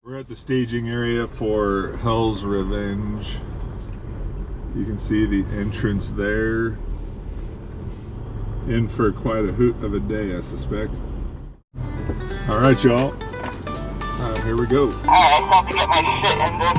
We're at the staging area for Hell's Revenge. You can see the entrance there. In for quite a hoot of a day, I suspect. All right, y'all. Here we go. Alright, time to get my shit in this.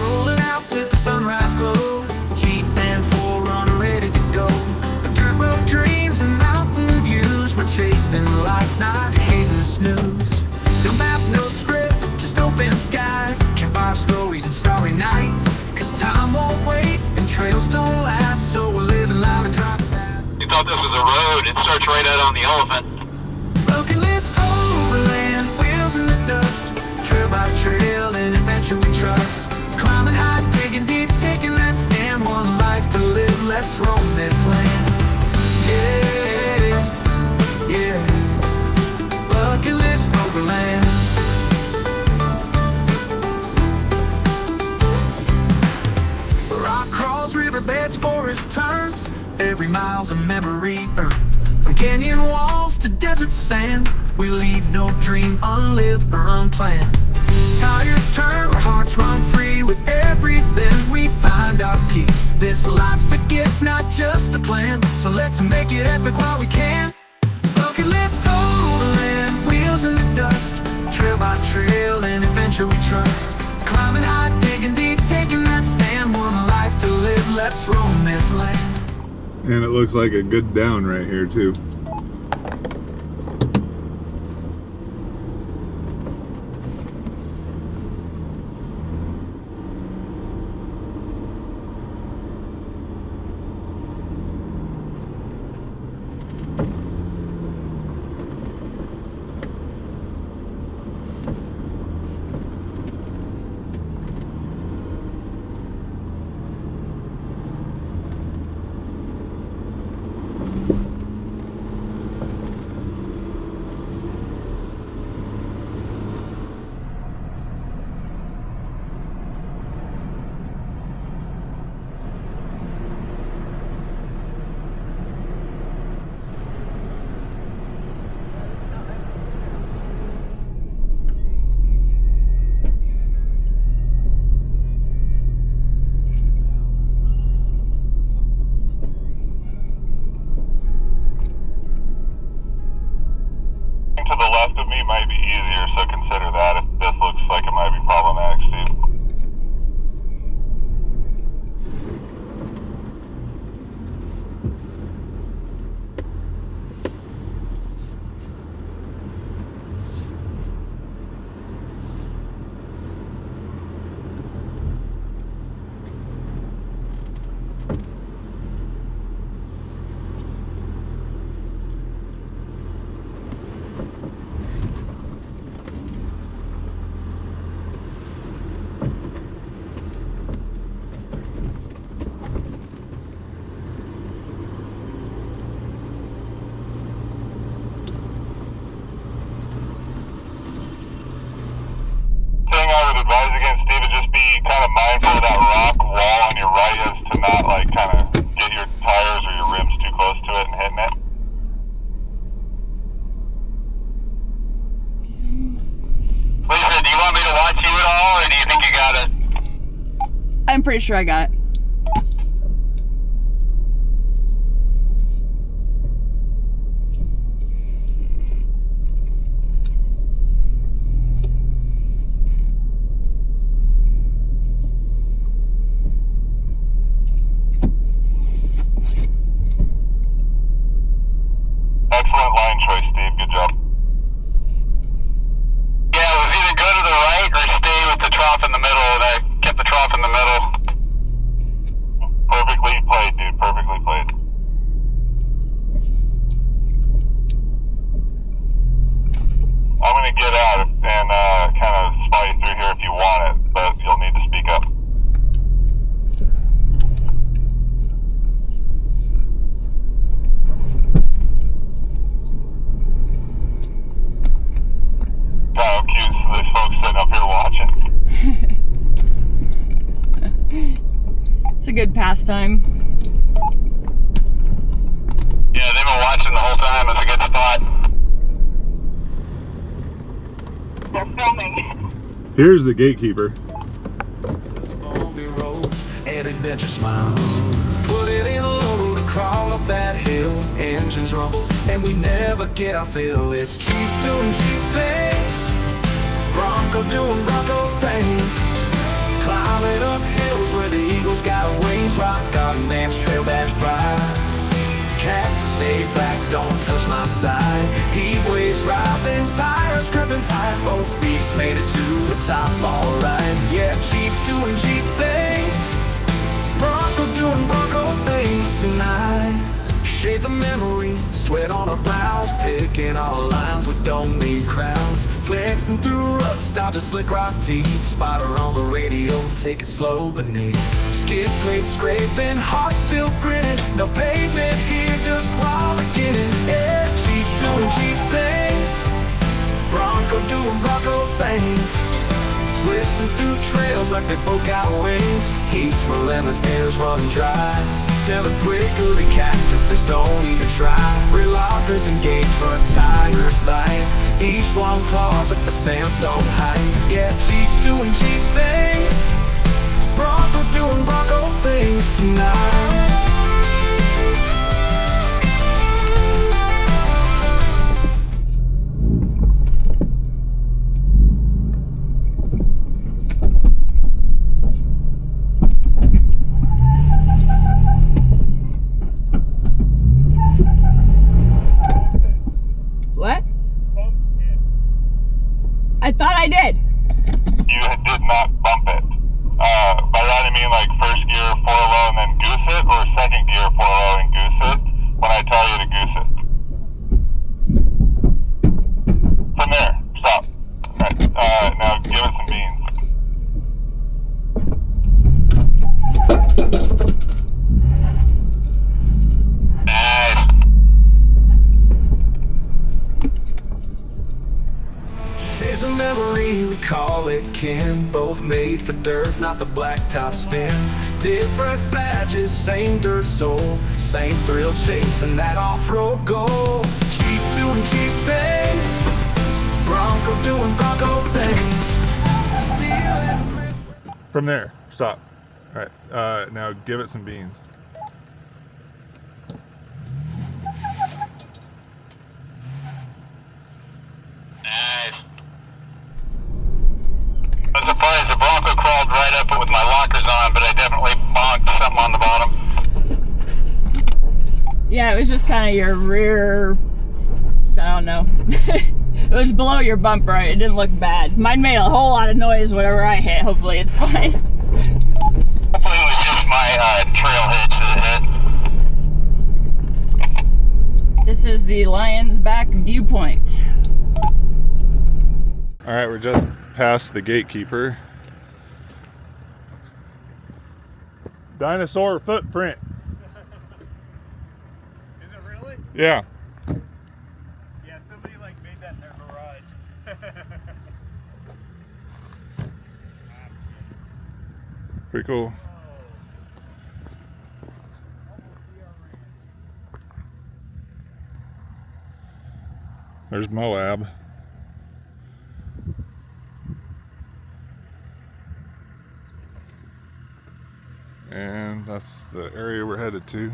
Rolling out with the sunrise glow, Jeep and 4Runner ready to go. The dirt road dreams and mountain views. We're chasing life, not hating the snooze. No map, no script, just open skies. Campfire stories and starry nights. Cause time won't wait and trails don't last. So we're living loud and driving fast. You thought this was a road, it starts right out on the elephant. Bucketlist overland, wheels in the dust. Trail by trail and adventure we trust. Climbing high, digging deep, taking that stand. One life to live, let's roam this land. Yeah, yeah. Bucketlist overland. Rock crawls, riverbeds, forest turns. Every mile's a memory earned. From canyon walls to desert sand, we leave no dream unlived or unplanned. Tires turn, our hearts run free. With every bend we find our peace. This life's a gift, not just a plan. So let's make it epic while we can. Bucketlist overland, wheels in the dust. Trail by trail and adventure we trust. Climbing high, digging deep, taking that stand. One life to live, let's roam this land. And it looks like a good down right here too. To the left of me might be easier, so consider that if this looks like it might be problematic, Steve. I would advise against Steve is just be kind of mindful of that rock wall on your right as to not like kind of get your tires or your rims too close to it and hitting it. Lisa, do you want me to watch you at all, or do you think you got it? I'm pretty sure I got it. Excellent line choice, Steve. Good job. Yeah, it was either go to the right or stay with the trough in the middle, and I kept the trough in the middle. Perfectly played, dude. Perfectly played. I'm gonna get out and kind of spy you through here if you want it, but you'll need to speak up. How cute these folks sitting up here watching. It's a good pastime. Yeah, they've been watching the whole time. It's a good spot. They're filming. Here's the gatekeeper. Bumpy roads and adventure smiles. Put it in low to crawl up that hill. Engines roll and we never get our fill. It's cheap doing cheap things. Bronco doing Bronco things. Climbing up hills where the eagles got wings. Rock garden dance, trail dash pride. Cactus stay back, don't touch my side. Heat waves rising, tires gripping tight. Both beasts made it to the top, alright. Yeah, Jeep doing Jeep things. Bronco doing Bronco things tonight. Shades of memory, sweat on our brows. Picking all lines with don't need crowds. Flexing through ruts, dodging slick rock teeth. Spotter on the radio, take it slow beneath. Skid plates scraping, heart still grinning. No pavement here, just while beginning. Yeah, Jeep doing Jeep things. Bronco doing Bronco things. Twisting through trails like they both got wings. Heat's relentless, air's running dry. Tell it quicker than cactuses, don't even try. Rear lockers engaged, front tires light. Each one claws like the sandstone height. Yeah, Jeep doing Jeep things. Bronco doing Bronco things tonight. What? I thought I did. You did not bump it. By that I mean like first gear 4 low and then goose it, or second gear 4 low and goose it when I tell you to goose it. From there, stop. Alright, now give it some beans. Nice. Shades of memory, we call it kin. Both made for dirt, not the blacktop spin. Different badges, same dirt soul. Same thrill chasing that off-road goal. Jeep doing Jeep things. Bronco doing Bronco things. Stealing. From there, stop. All right, now give it some beans. Nice. I was surprised the Bronco crawled right up it with my lockers on, but I definitely bonked something on the bottom. Yeah, it was just kind of your rear, I don't know. It was below your bumper. It didn't look bad. Mine made a whole lot of noise whenever I hit. Hopefully it's fine. Hopefully it was just my trail hitch that hit. This is the Lion's Back viewpoint. All right, we're just past the gatekeeper. Dinosaur footprint. Is it really? Yeah. Yeah, somebody like made that in their garage. Pretty cool. There's Moab. And that's the area we're headed to.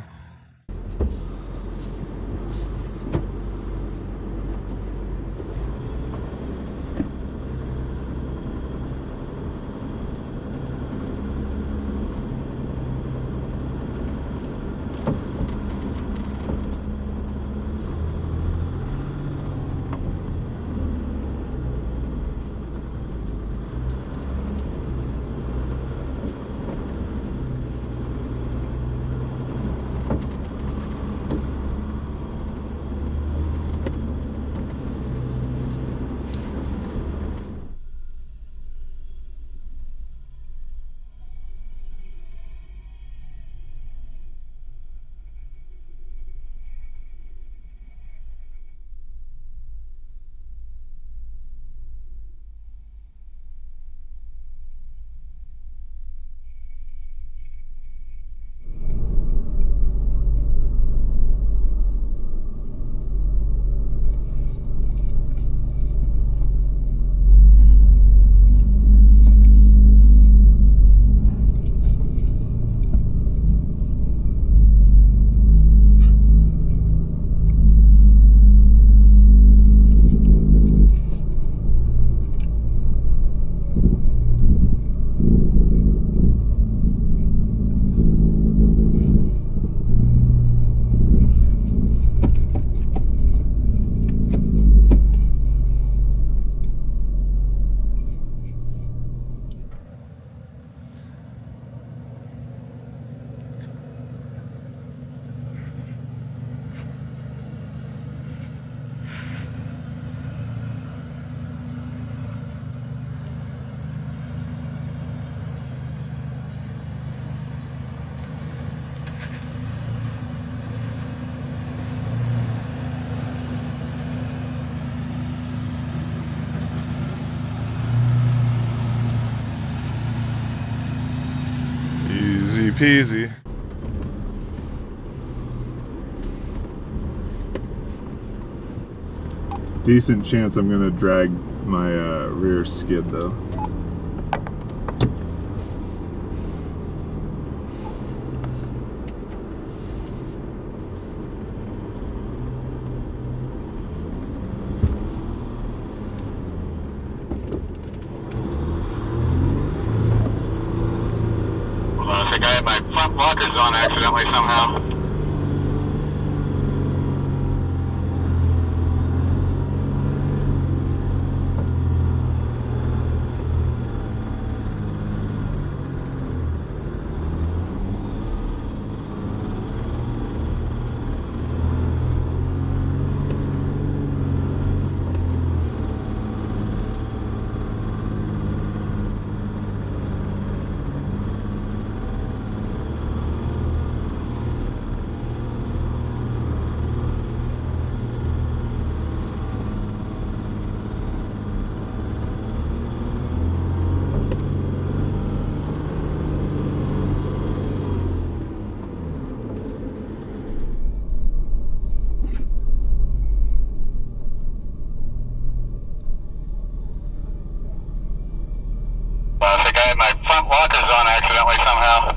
peasy. Decent chance I'm gonna drag my rear skid though. I think I had my front blockers on accidentally somehow. I think I had my front blockers on accidentally somehow.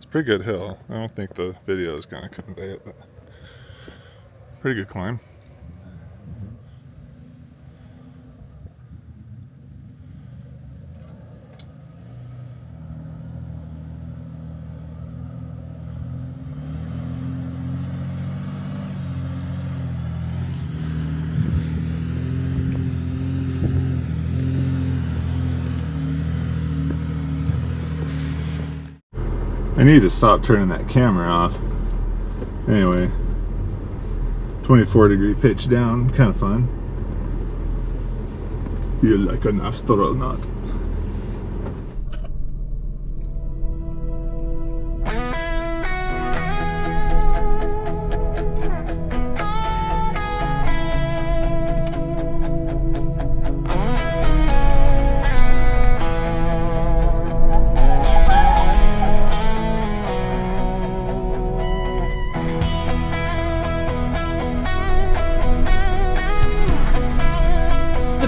Pretty good hill. I don't think the video is going to convey it, but pretty good climb. I need to stop turning that camera off. Anyway, 24-degree pitch down, kind of fun. Feel like an astronaut.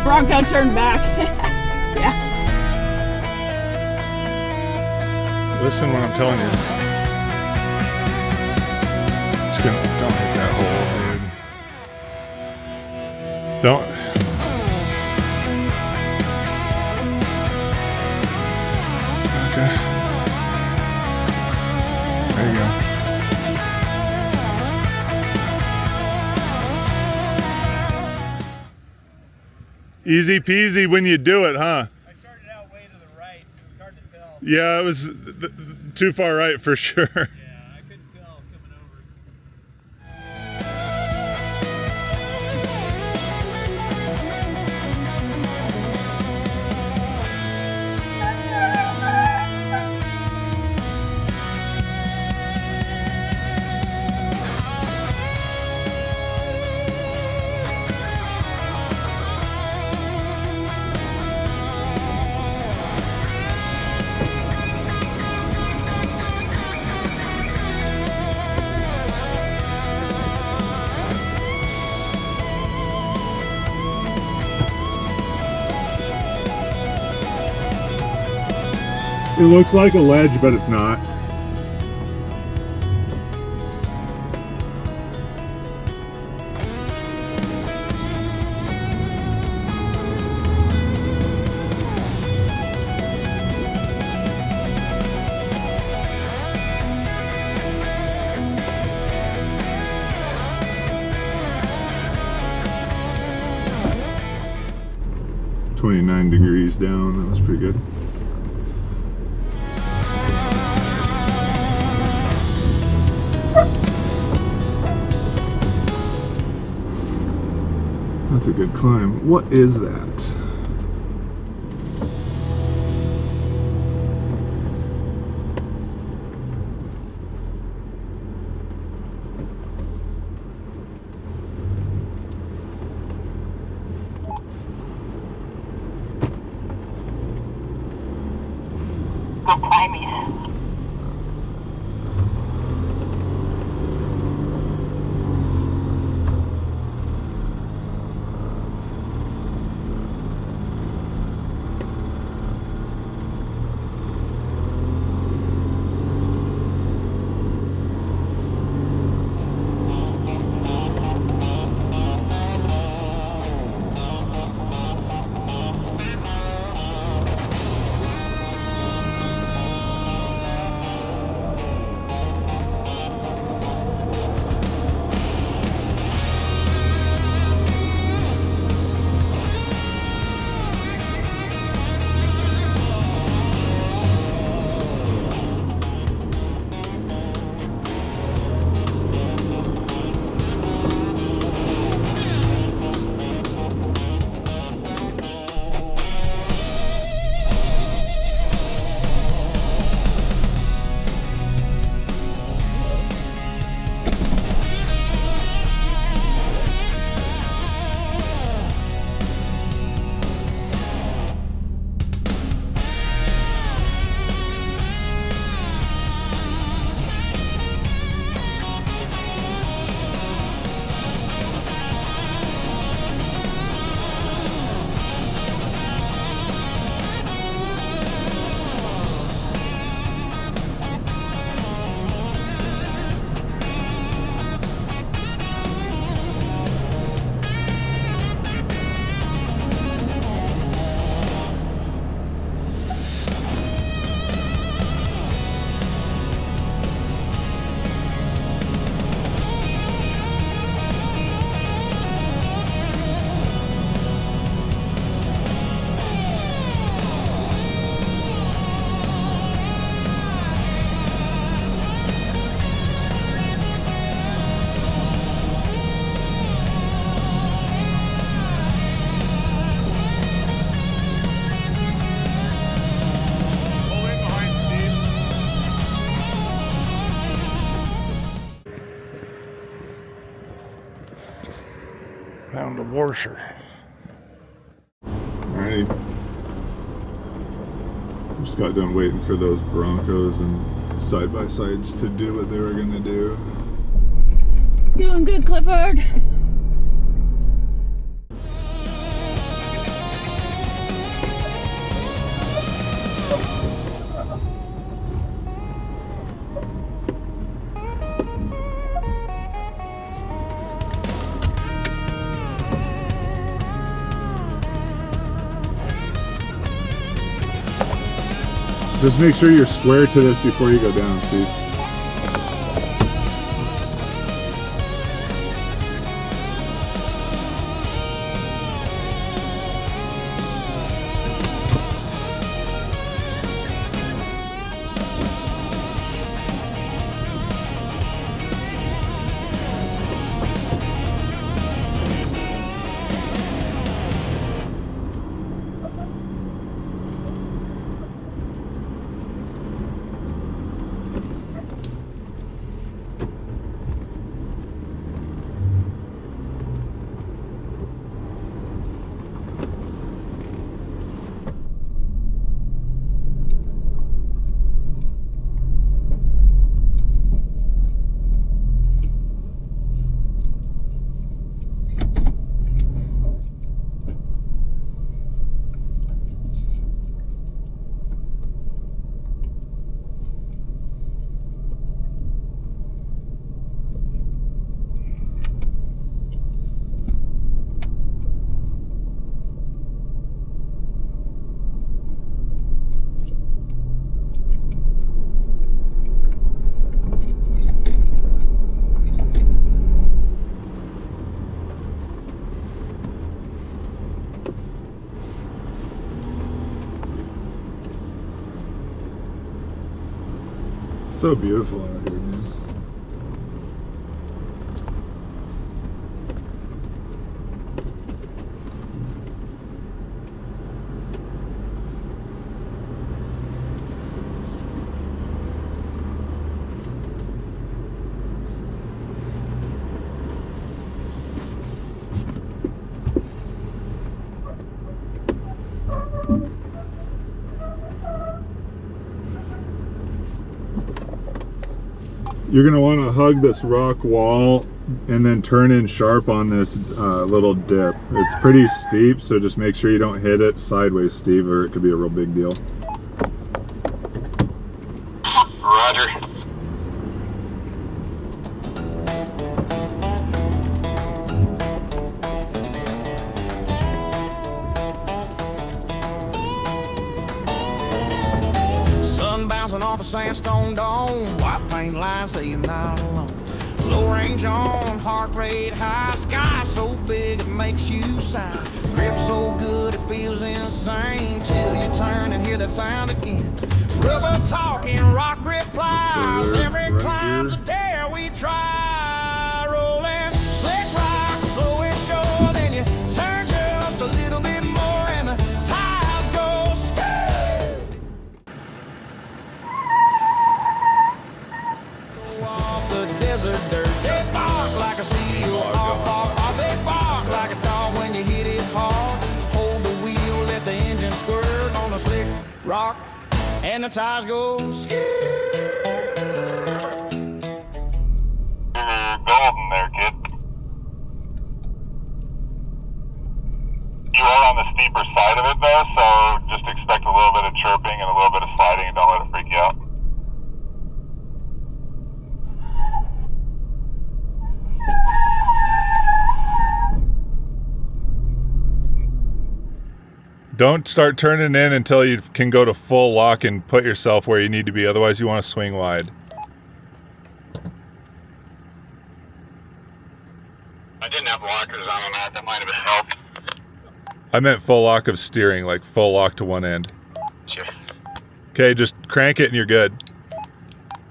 Bronco turned back. Yeah. Listen when I'm telling you. Just gonna don't hit that hole, dude. Don't. Okay. There you go. Easy peasy when you do it, huh? I started out way to the right. It was hard to tell. Yeah, it was too far right for sure. Yeah, I couldn't tell coming over. It looks like a ledge, but it's not. $29 degrees down. That was pretty good. That's a good climb. What is that? Go climbing. Found a washer. Alrighty. Just got done waiting for those Broncos and side-by-sides to do what they were gonna do. Doing good, Clifford. Just make sure you're square to this before you go down, Steve. So beautiful out here, man. You're gonna want to hug this rock wall and then turn in sharp on this little dip. It's pretty steep, so just make sure you don't hit it sideways, Steve, or it could be a real big deal. Roger. Sun bouncing off a sandstone dome, white paint lines say you're not alone. Low range on, heart rate high, sky so big it makes you sigh. Grip so good it feels insane till you turn and hear that sound again. Rubber talking, rock grip plies, every climb's a dare we try. Rolling slick rock, slow and sure, then you turn just a little bit more and the tires go scoot. Go off the desert dirt, they bark like a seal, off, they bark like a dog when you hit it hard. Hold the wheel, let the engine squirt on the slick rock, and the tires go skid. You're golden there, kid. You are on the steeper side of it though, so just expect a little bit of chirping and a little bit of sliding and don't let it freak you out. Don't start turning in until you can go to full lock and put yourself where you need to be. Otherwise, you want to swing wide. I didn't have lockers on that. That might have helped. I meant full lock of steering, like full lock to one end. Sure. Okay, just crank it and you're good.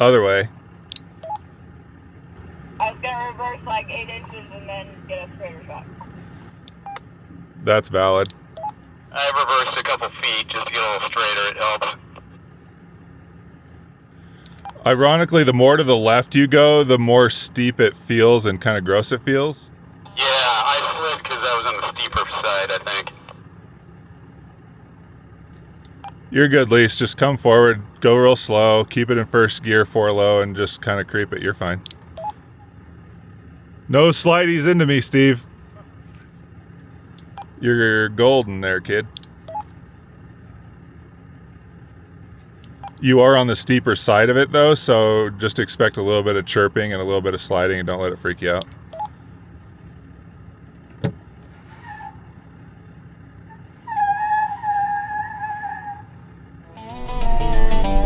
Other way. I was gonna reverse like 8 inches and then get a straighter shot. That's valid. I reversed a couple feet just to get a little straighter. It helps. Ironically, the more to the left you go, the more steep it feels and kind of gross it feels. Yeah, I slid because I was on the steeper side, I think. You're good, Lise. Just come forward, go real slow, keep it in first gear, 4 low, and just kind of creep it. You're fine. No slideys into me, Steve. You're golden there, kid. You are on the steeper side of it, though, so just expect a little bit of chirping and a little bit of sliding, and don't let it freak you out.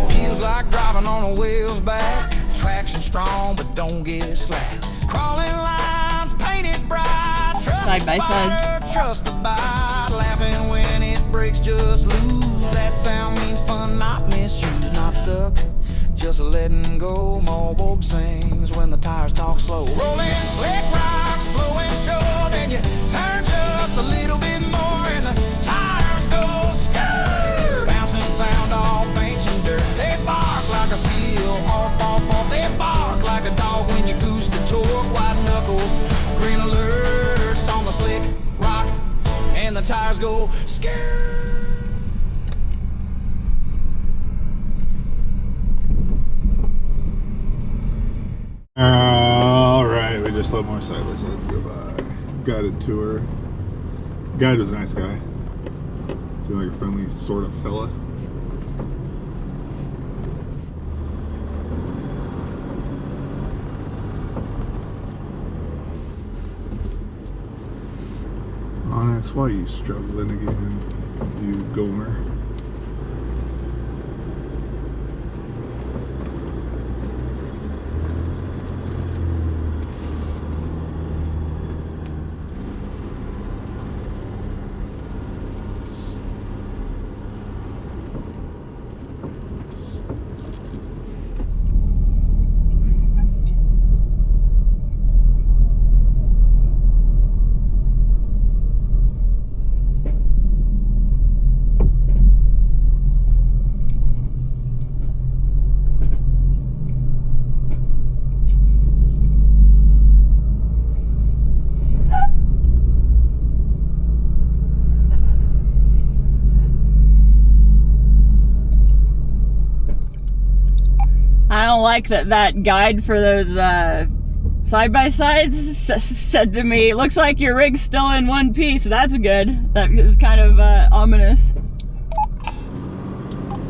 Feels like driving on a wheels back. Traction strong, but don't get slack. Crawling lines, painted bright. Trust Side by the sides. spider, trust the bite. Laughing when it breaks, just lose. That sound means fun, not misuse. Not stuck, just letting go. Moab sings when the tires talk slow. Rolling slick rock, slow and sure. Then you turn just a little bit more and the tires go skirt. Bouncing sound off ancient dirt. They bark like a seal, off. They bark like a dog when you goose the torque. White knuckles, green alerts on the slick rock, and the tires go skirt. Alright, we just let more side by sides go by. Guided tour. Guide was a nice guy. Seemed like a friendly sort of fella. Onyx, why are you struggling again, you Gomer? don't like that guide for those side-by-sides said to me, looks like your rig's still in one piece. That's good. That is kind of ominous.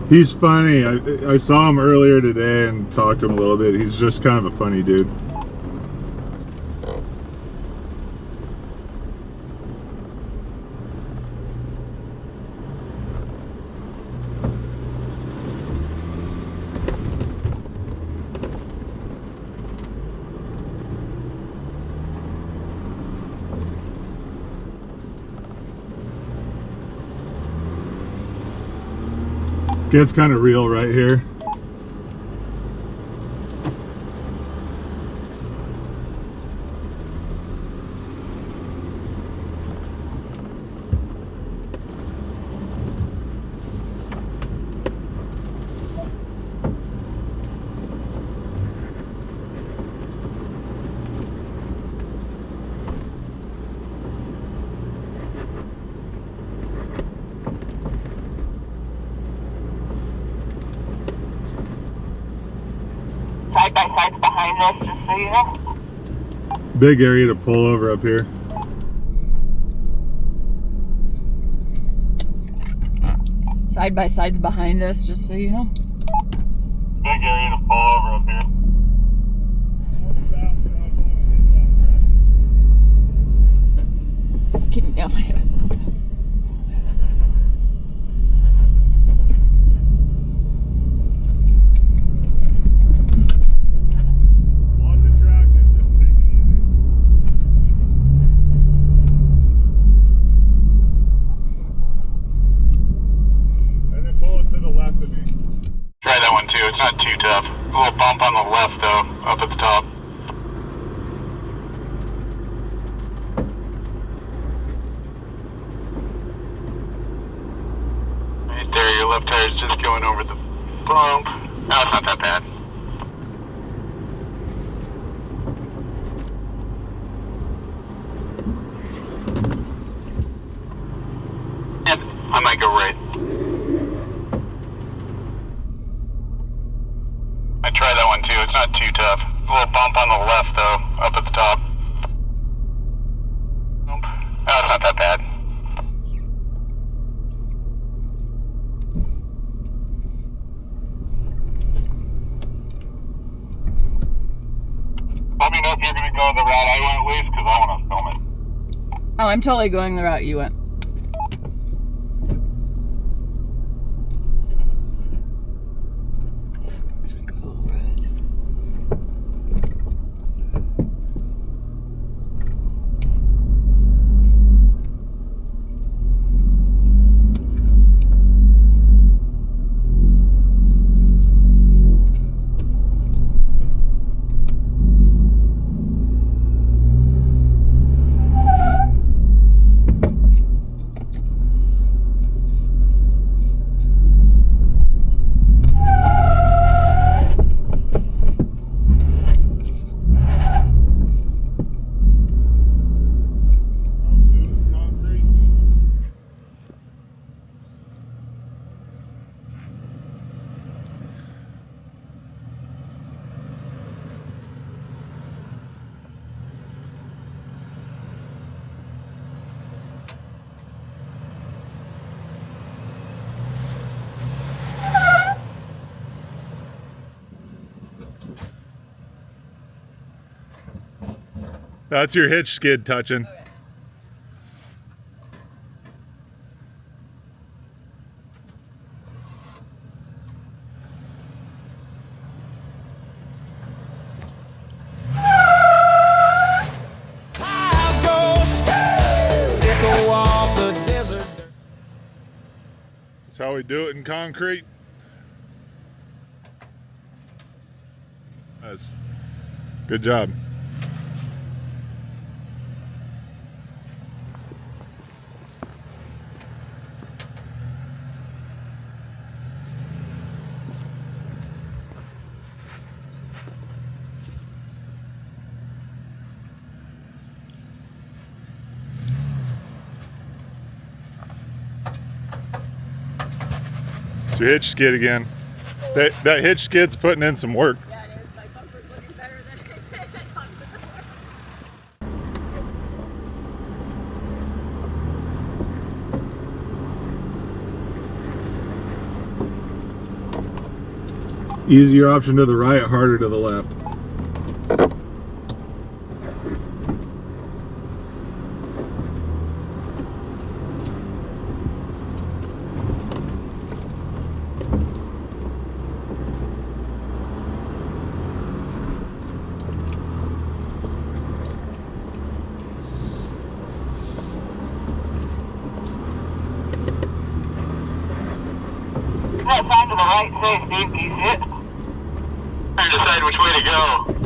He's funny. I saw him earlier today and talked to him a little bit. He's just kind of a funny dude. Gets kind of real right here. Side by sides behind us, just so you know. Big area to pull over up here. Side by sides behind us, just so you know. Big area to pull over up here. Try that one too. It's not too tough. A little bump on the left though, up at the top. Right there, your left tire is just going over the bump. No, it's not that bad. Yep, I might go right. Try that one too. It's not too tough. A little bump on the left though, up at the top. No, it's not that bad. Let me know if you're going to go the route I went at least, because I want to film it. Oh, I'm totally going the route you went. That's your hitch skid touching. Okay. That's how we do it in concrete. That's good job. It's your hitch skid again. That hitch skid's putting in some work. Yeah, Easier option to the right, harder to the left. That sign to the right says, Steve, can you see it? Trying to decide which way to go.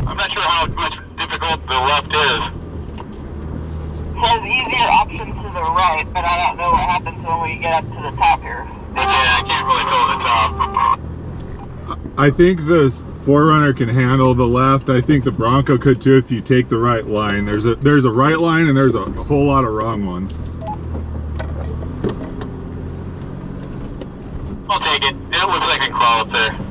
I'm not sure how much difficult the left is. It says easier option to the right, but I don't know what happens when we get up to the top here. Yeah, I can't really go to the top. I think this 4Runner can handle the left. I think the Bronco could too if you take the right line. There's a right line and there's a whole lot of wrong ones. I'll take it. It looks like I can crawl up there.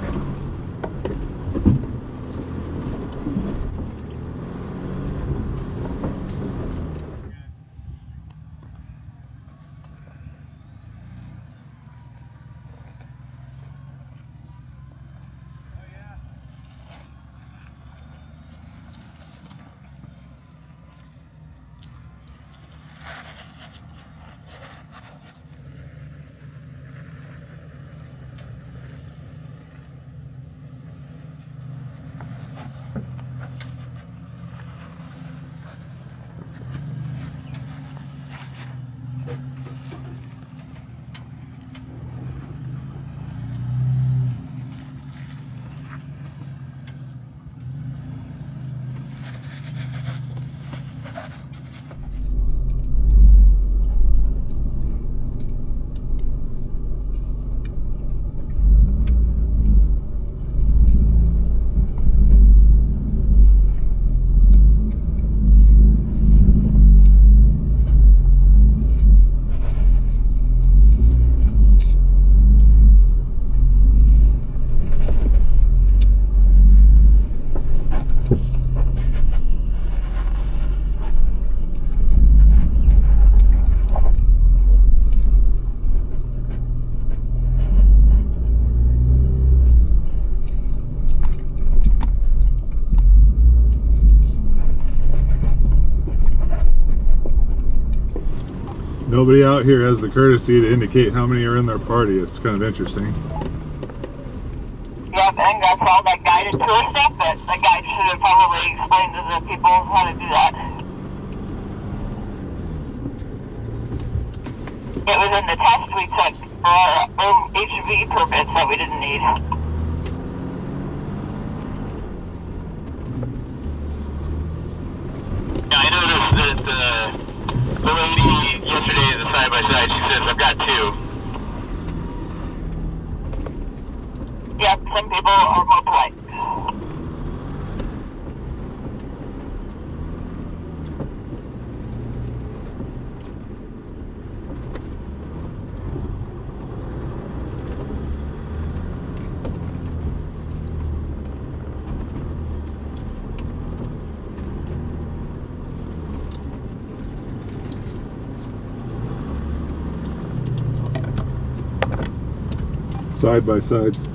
Nobody out here has the courtesy to indicate how many are in their party. It's kind of interesting. Yep, and that's all that guided tour stuff, but the guide should have probably explained to the people how to do that. It was in the test we took for our HV permits that we didn't need. Yeah, I noticed that the lady yesterday in the side-by-side, she says, I've got two. Yep, some people are more polite. Side by sides.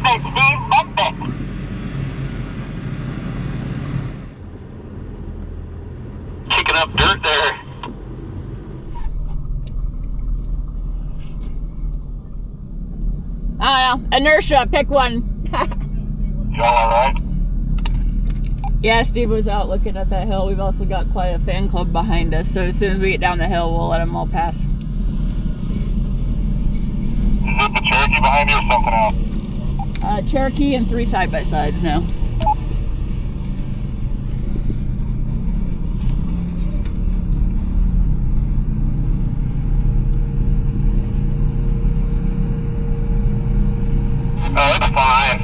Hey, Steve, bump it. Kicking up dirt there. I don't know. Inertia, pick one. Y'all alright? Yeah, Steve was out looking at that hill. We've also got quite a fan club behind us, so as soon as we get down the hill, we'll let them all pass. Is it the Cherokee behind you or something else? Cherokee and 3 side-by-sides now. Oh, it's fine.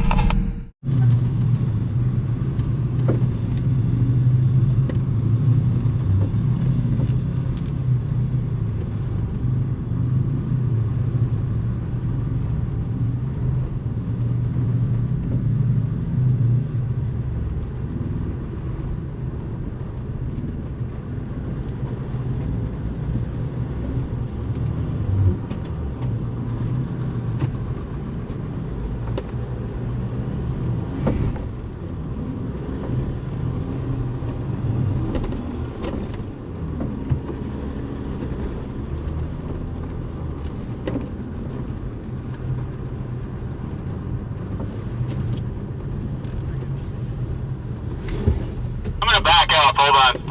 I'm gonna back out, hold on.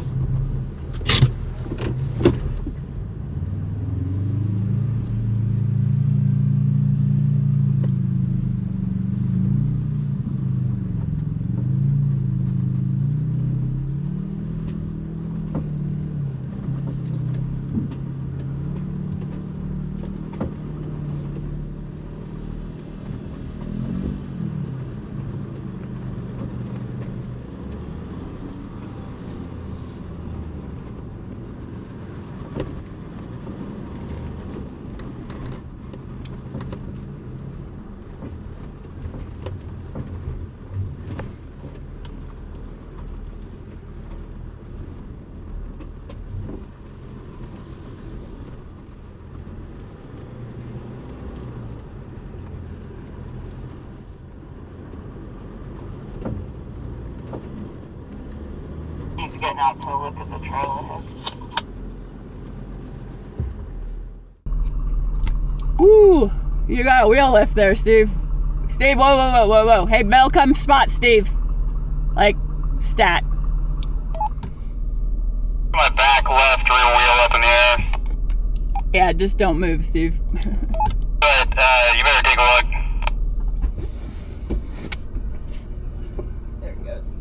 He's getting out to look at the trailer. Woo! You got a wheel lift there, Steve. Steve, whoa, whoa, whoa, whoa, whoa. Hey, Mel, come spot Steve. Like, stat. My back left rear wheel up in the air. Yeah, just don't move, Steve. But, you better take a look. There it goes.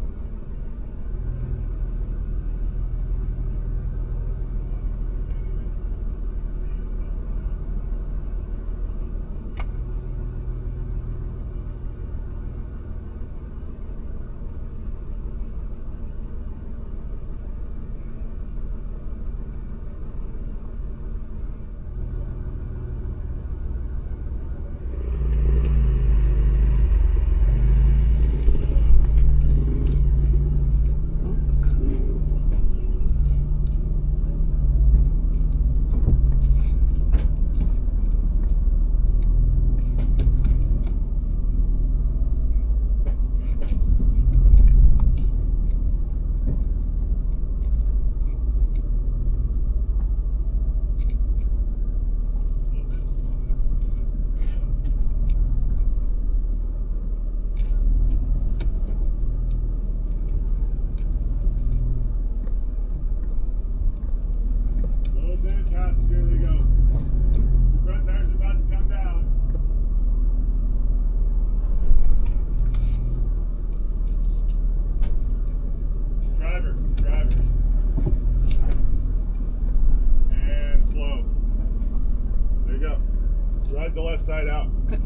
Ride the left side out. Okay.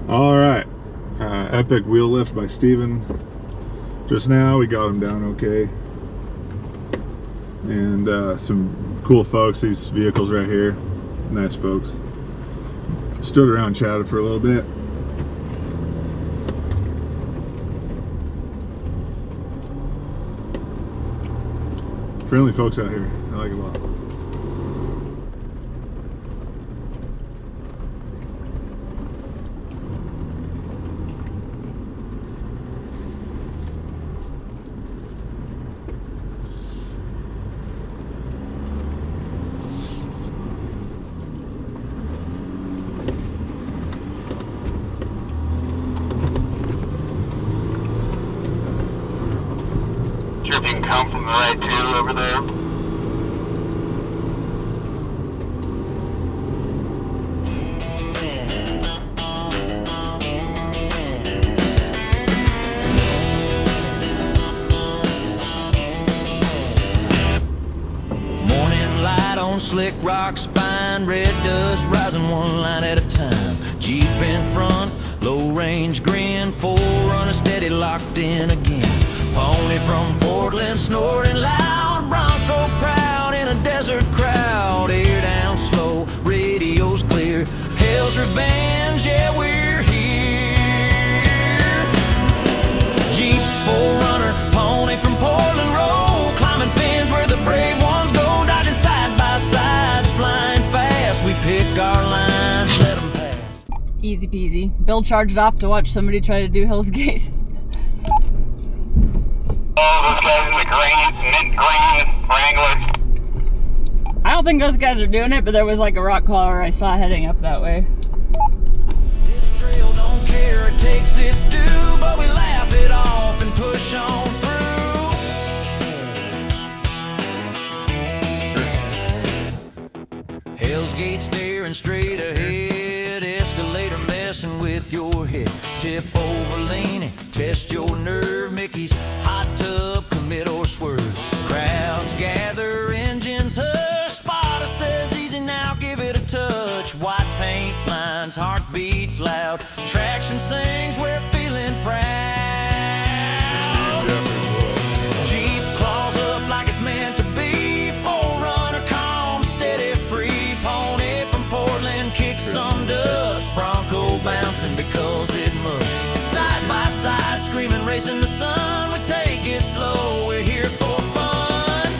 All right, epic wheel lift by Steven. Just now we got him down okay. And some cool folks, these vehicles right here, nice folks. Stood around, chatted for a little bit. Friendly folks out here, I like it a lot. if you can come from the right too over there. Slick rock spine, red dust rising one line at a time. Jeep in front, low range grin, 4Runner steady locked in again. Pony from Portland snorting loud, Bronco proud in a desert crowd. Air down slow, radio's clear. Hell's revenge, yeah we're here. Jeep 4Runner, pony from Portland Road, climbing fins where the brave ones go. Sides flying fast, we pick our lines, let them pass. Easy peasy. Bill charged off to watch somebody try to do Hell's Gate. Oh, those guys in the green, mint green Wranglers. I don't think those guys are doing it, but there was like a rock crawler I saw heading up that way. This trail don't care, it takes its due, but we laugh it off and push on through. Hell's Gate staring straight ahead, escalator messing with your head. Tip over leaning, test your nerve. Mickey's hot tub, commit or swerve. Crowds gather, engines hush. Spotter says easy now, give it a touch. White paint lines, heartbeats loud. Traction sings, we're feeling proud. Jeep claws up like it's meant to be. 4Runner calm, steady, free. Pony from Portland kicks some dust. Bronco bouncing because it must. Side by side, screaming, racing the sun. We take it slow, we're here for fun.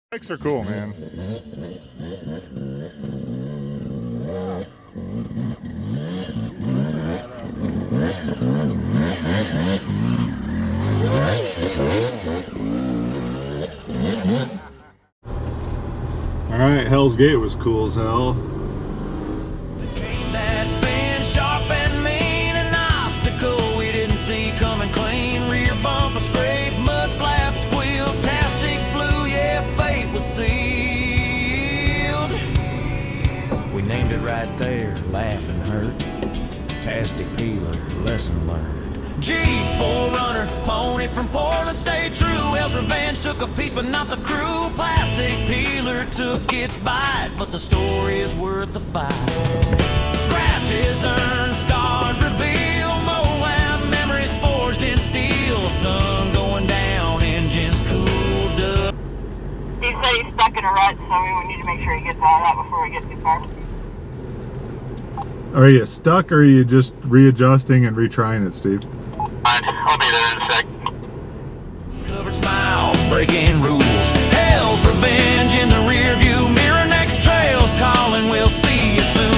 Bikes are cool, man. Alright, Hell's Gate was cool as hell. That fin sharp and mean, an obstacle we didn't see coming clean. Rear bumper scrape, mud flap squeal, tastic flew, yeah, fate was sealed. We named it right there, laugh and hurt. Tastic peeler, lesson learned. Jeep 4Runner, pony from Portland, stay true. Hell's revenge took a piece, but not the crew. Plastic peeler took its bite, but the story is worth the fight. Scratches earn, scars reveal. Moab memories forged in steel. Sun going down, engines cooled up. He said he's stuck in a rut, so we need to make sure he gets all that before we get too far. Are you stuck or are you just readjusting and retrying it, Steve? Fine, I'll be there in a sec. Covered smiles, breaking rules. Hell's revenge in the rear view mirror. Next trail's calling, we'll see you sooner.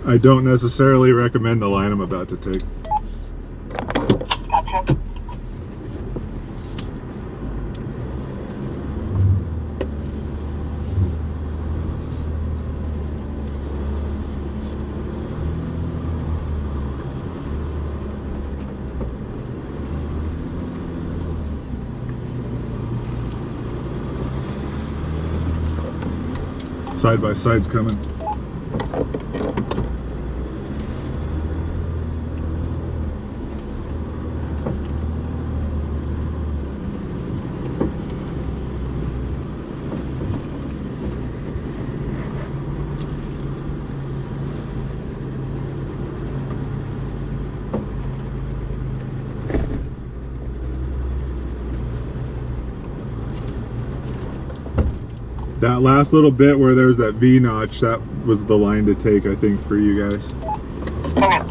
I don't necessarily recommend the line I'm about to take. Gotcha. Side by side's coming. That last little bit where there's that V notch, that was the line to take, I think, for you guys. Okay.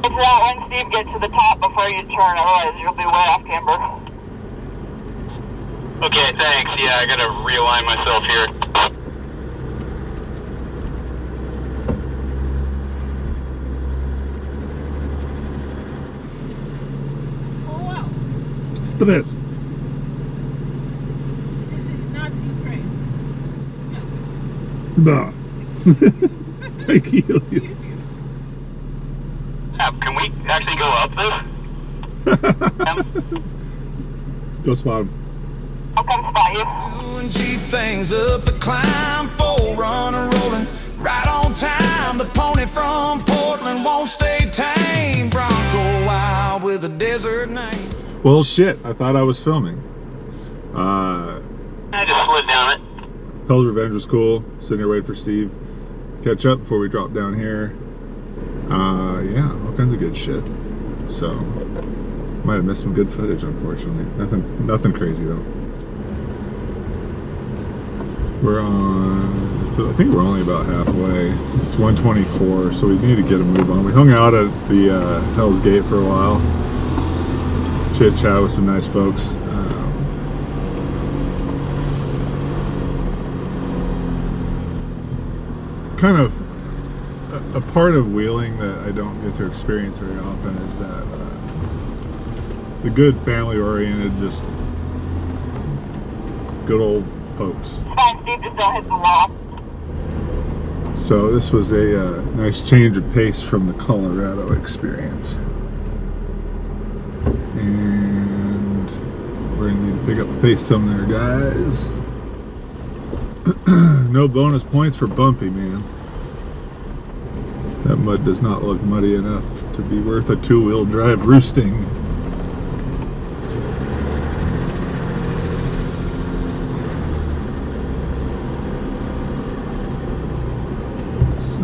Watch out when Steve gets to the top before you turn, otherwise you'll be way off camber. Okay, thanks. Yeah, I gotta realign myself here. Pull out. Stress. Not Ukraine. Nah. I kill you. Can we actually go up this? Go spot him. I'll come spot you. Doing Jeep things up the climb, full runner rolling right on time. The pony from Portland won't stay tame. Bronco wild with a desert name. Well, shit. I thought I was filming. I just slid down it. Hell's Revenge was cool. Sitting here waiting for Steve. Catch up before we drop down here. Yeah, all kinds of good shit. So, might have missed some good footage, unfortunately. Nothing crazy though. We're on, so I think we're only about halfway. It's 1:24, so we need to get a move on. We hung out at the Hell's Gate for a while. Chit chat with some nice folks. Kind of a part of wheeling that I don't get to experience very often is that the good family-oriented, just good old folks. Fine, Steve, just don't hit the wall. So this was a nice change of pace from the Colorado experience. And we're gonna need to pick up the pace some there, guys. No bonus points for Bumpy, man. That mud does not look muddy enough to be worth a two-wheel drive roosting.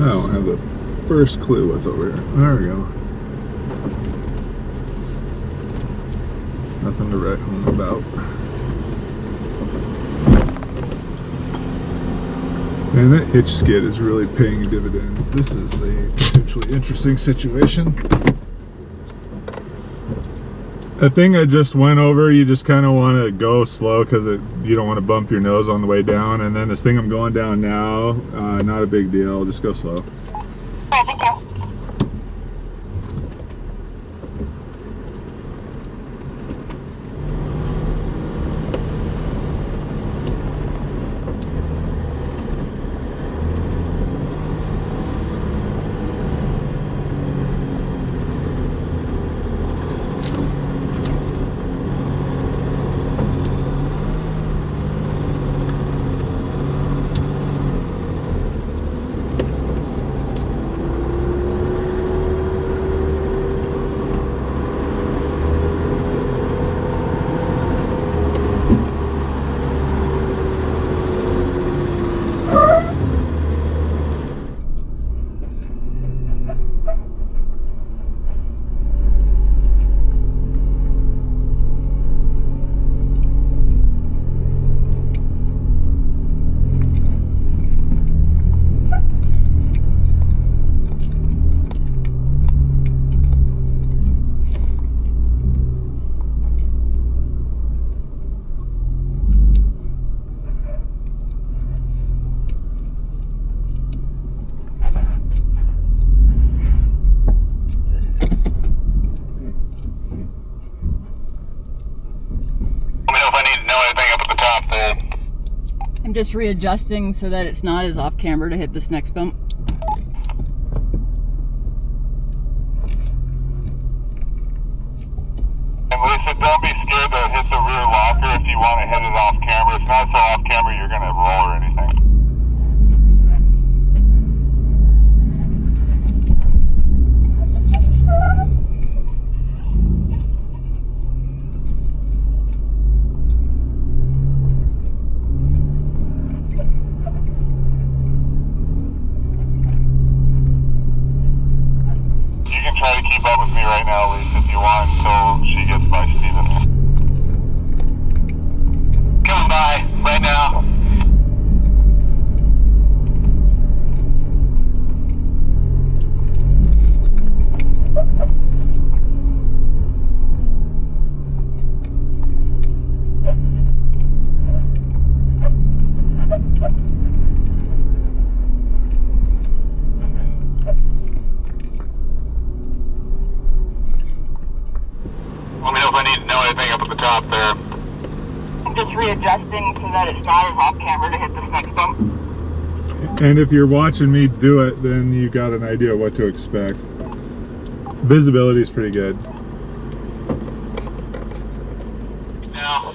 I don't have the first clue what's over here. There we go. Nothing to write home about. And that hitch skid is really paying dividends. This is a potentially interesting situation. A thing I just went over, you just kind of want to go slow because you don't want to bump your nose on the way down. And then this thing I'm going down now, not a big deal, just go slow. Alright, thank you. I'm just readjusting so that it's not as off camber to hit this next bump. And Lisa, don't be scared to hit the rear locker if you want to hit it off camera. It's not so off camera you're going to roll or anything. You can try to keep up with me right now, Lisa, if you want, until she gets by Steven. Coming by right now. anything up at the top there. I'm just readjusting so that it's not as off camera to hit this next bump. And if you're watching me do it, then you got an idea what to expect. Visibility is pretty good. Yeah.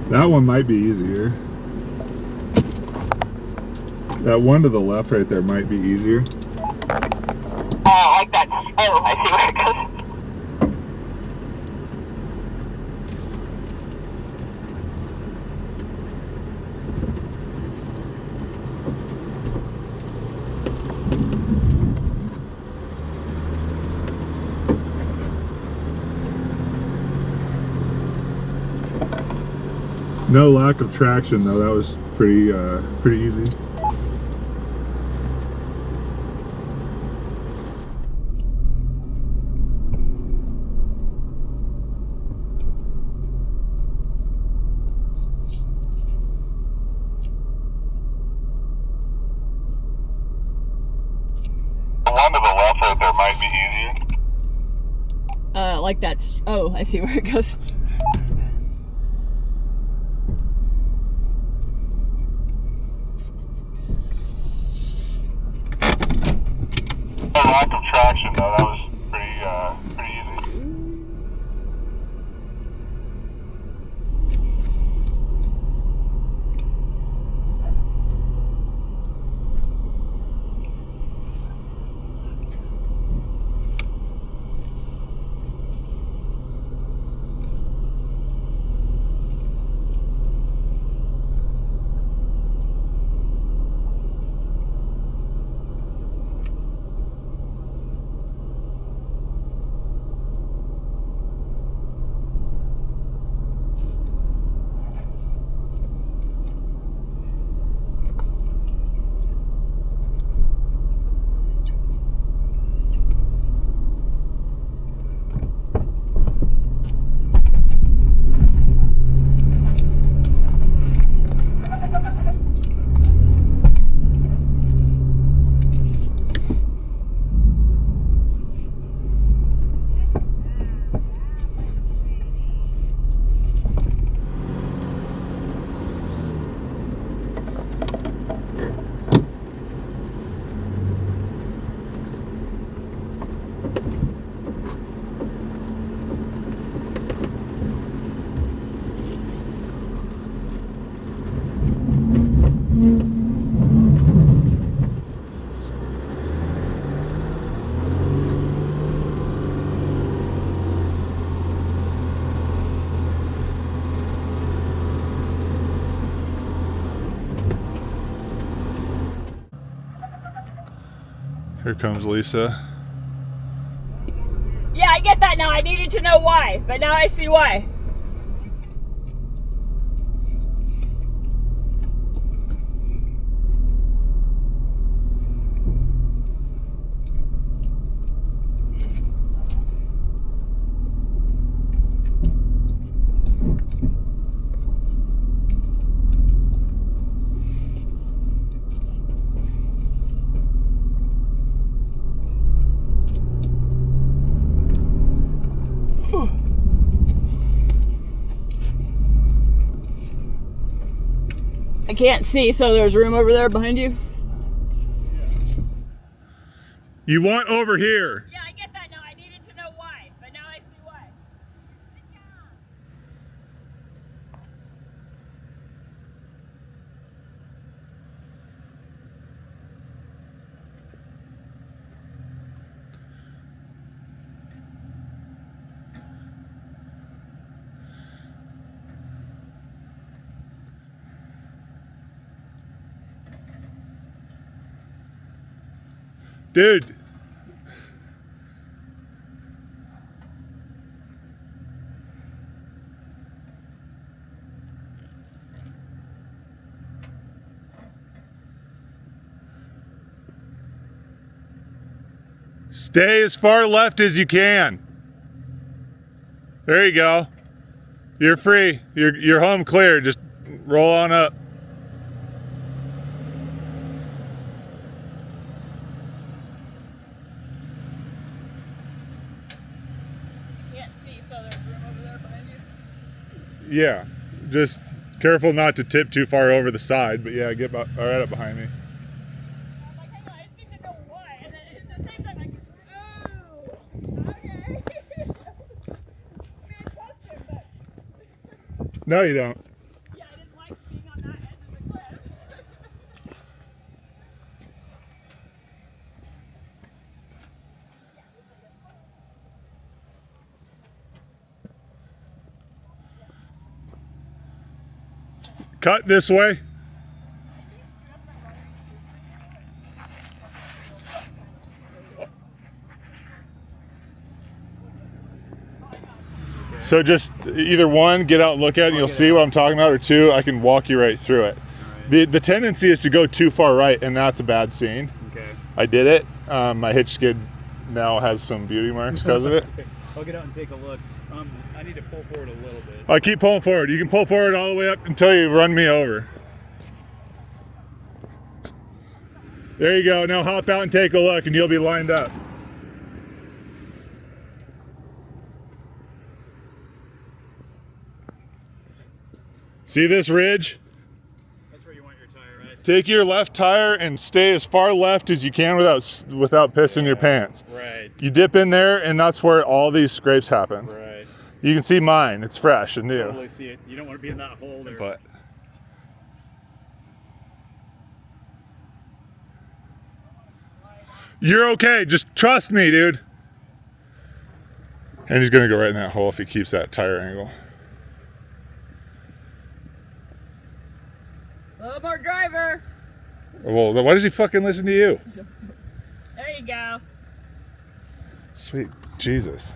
That one might be easier. That one to the left right there might be easier. I like that. Oh, I see where it goes. No lack of traction though. That was pretty easy. The one to the left right there might be easier. Like that's. Oh, I see where it goes. No lack of traction though. That was pretty easy. Here comes Lisa. Yeah, I get that now. I needed to know why, but now I see why. I can't see, so there's room over there behind you? You want over here. Yeah, I get that now. I needed to know why, but now I see why. Dude. Stay as far left as you can. There you go. You're free. You're home clear. Just roll on up. Yeah, just careful not to tip too far over the side, but yeah, get right up behind me. I'm like, hang on, I just need to know why, and then at the same time, like, oh, okay. I mean, I trust him, but... No, you don't. Yeah, I didn't like being on that edge of the cliff. Cut this way. So just either one, get out and look at it and you'll see what I'm talking about, or two, I can walk you right through it. The tendency is to go too far right, and that's a bad scene. Okay. I did it. My hitch skid now has some beauty marks because of it. I'll get out and take a look. I need to pull forward a little bit. I keep pulling forward. You can pull forward all the way up until you run me over. There you go. Now hop out and take a look and you'll be lined up. See this ridge? That's where you want your tire, right? Take your left tire and stay as far left as you can without pissing your pants. Right. You dip in there and that's where all these scrapes happen. Right. You can see mine. It's fresh and new. Totally see it. You don't want to be in that hole there. But you're okay. Just trust me, dude. And he's gonna go right in that hole if he keeps that tire angle. A little more driver. Well, why does he fucking listen to you? There you go. Sweet Jesus.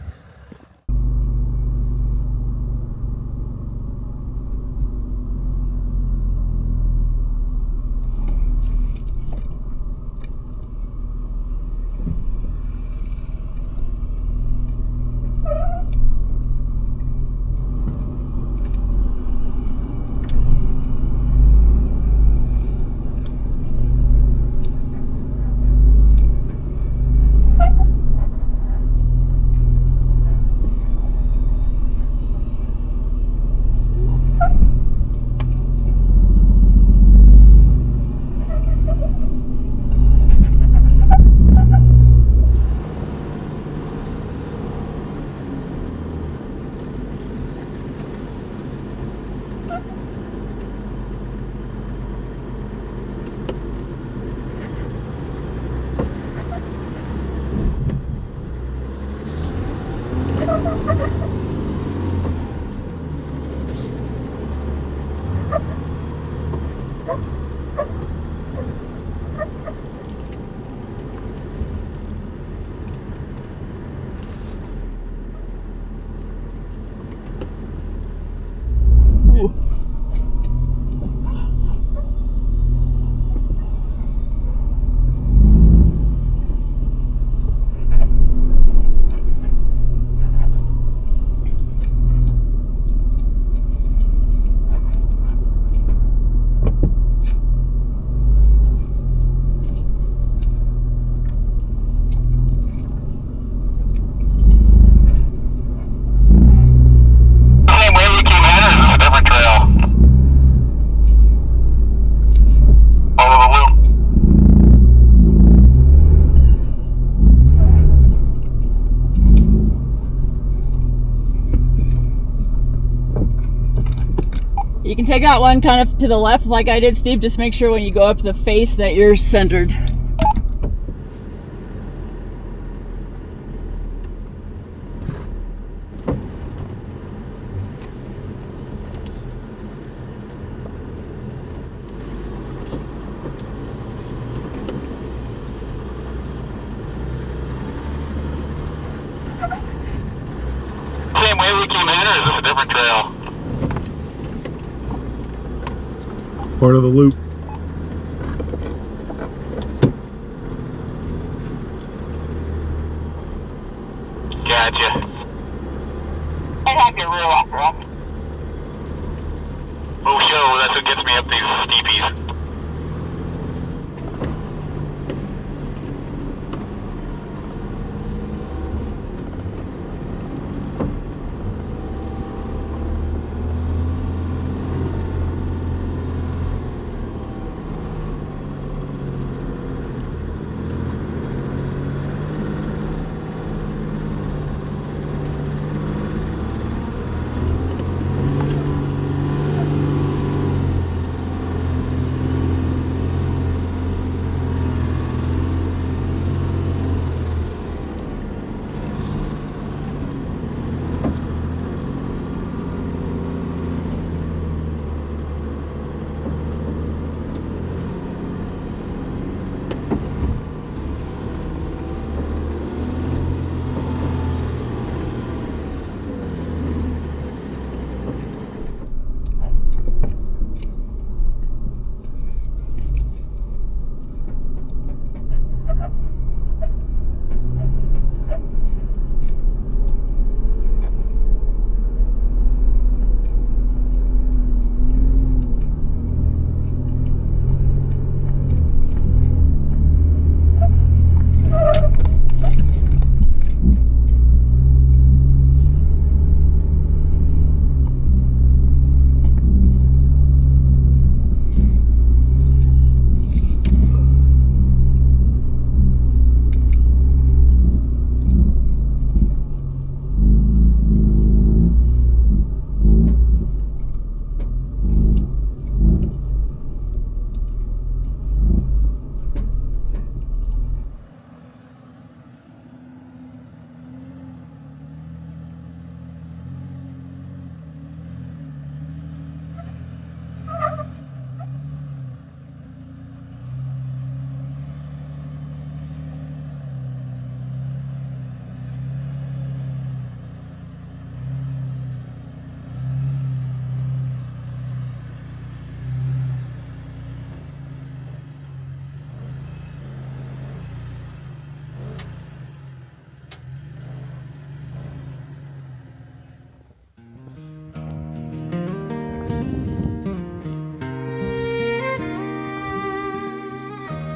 take that one kind of to the left like I did, Steve. Just make sure when you go up the face that you're centered. Same way we came in, or is this a different trail? Part of the loop. Gotcha. I'd have your rear locker up. Oh, show, that's what gets me up these steepies.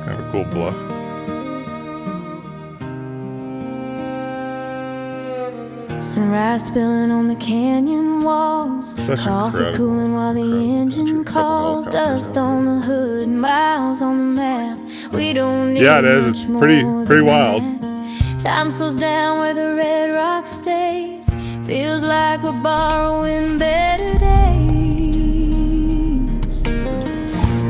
Kind of a cool bluff. Sunrise spilling on the canyon walls, coffee cooling while the engine calls, dust on the hood, miles on the map. We don't need it is. It's pretty wild. Time slows down where the red rock stays. Feels like we're borrowing better days.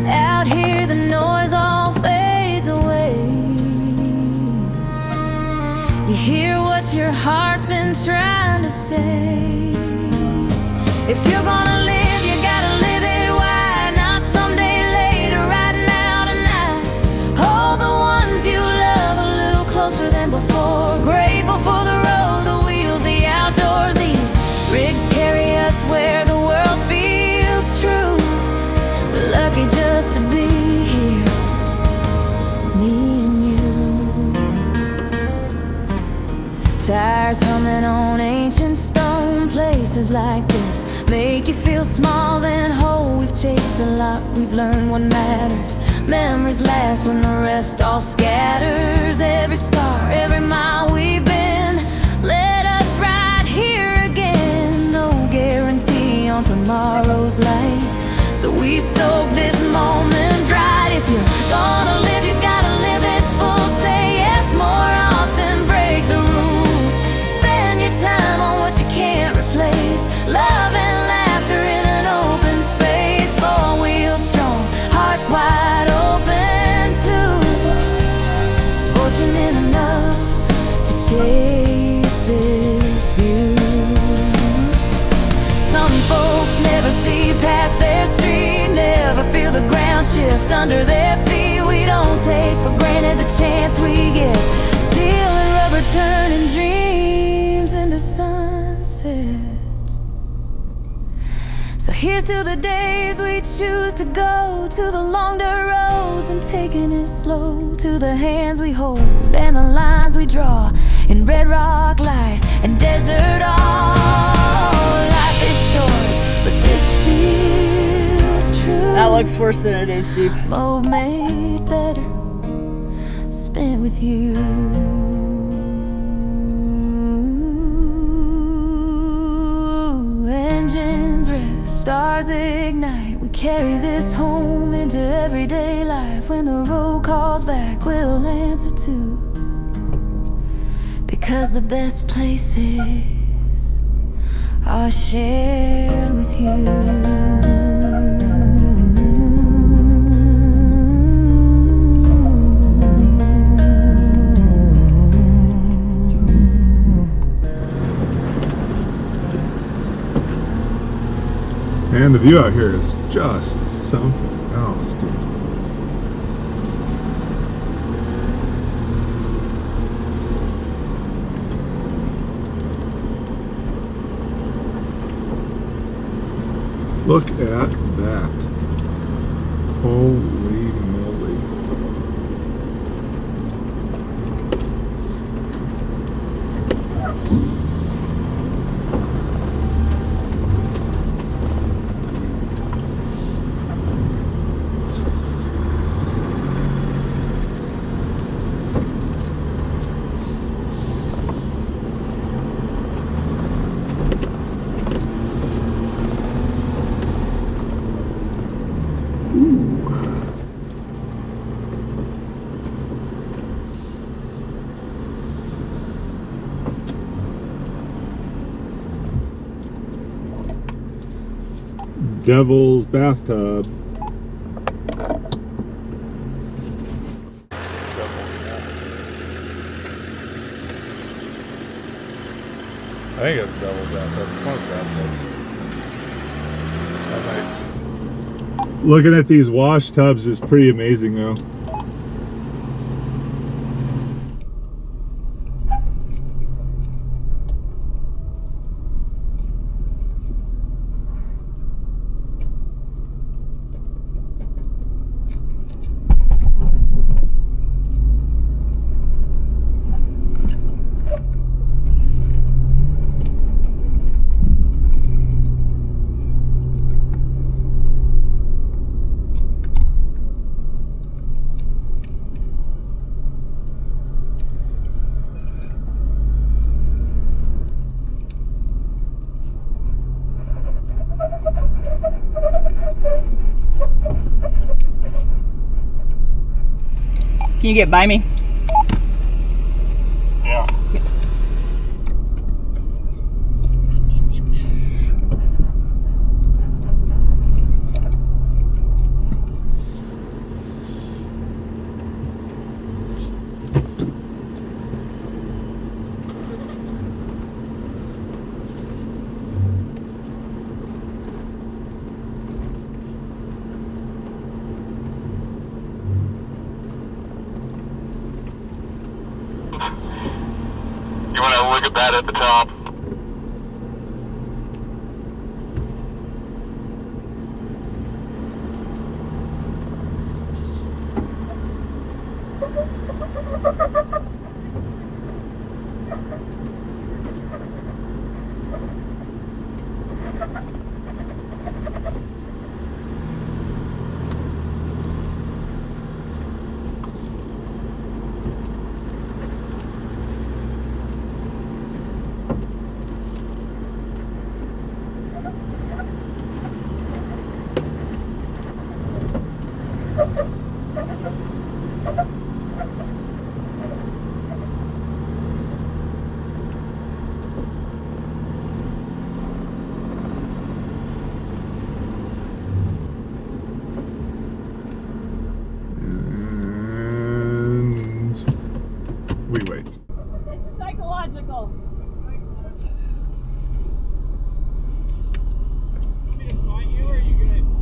Out here the noise all fades away. You hear what your heart's been trying to say. If you're gonna live, you gotta live it wide. Not someday later, right now, tonight. Hold the ones you love a little closer than before. Grateful for the road, the wheels, the outdoors. These rigs carry us where the world feels true. Lucky just to be here, me and you. Tires humming on ancient stone. Places like this make you feel small then whole. We've chased a lot, we've learned what matters. Memories last when the rest all scatters. Every scar, every mile we've been led us right here again. No guarantee on tomorrow's light, so we soak this moment dry. If you're gonna live, you gotta live it full. Say yes more often, break the rules. Spend your time on what you can't replace. Love and laughter in an open space. wide open too. Fortunate enough to chase this view. Some folks never see past their street, never feel the ground shift under their feet. We don't take for granted the chance we get, steel and rubber turning dreams into sunsets. So here's to the days we choose to go, to the long dirt roads and taking it slow, to the hands we hold and the lines we draw in red rock light and desert all. Life is short, but this feels true. That looks worse than it is, Steve. Moab made better, spent with you. Engines rest, stars ignite. We carry this home into everyday life. When the road calls back, we'll answer too. Because the best places are shared with you. And the view out here is just something else, dude. Look at that. Holy moly. Devil's bathtub. I think it's Devil's bathtub. It's one of the bathtubs. Looking at these wash tubs is pretty amazing though. Can you get by me? Yeah. You want to look at that at the top?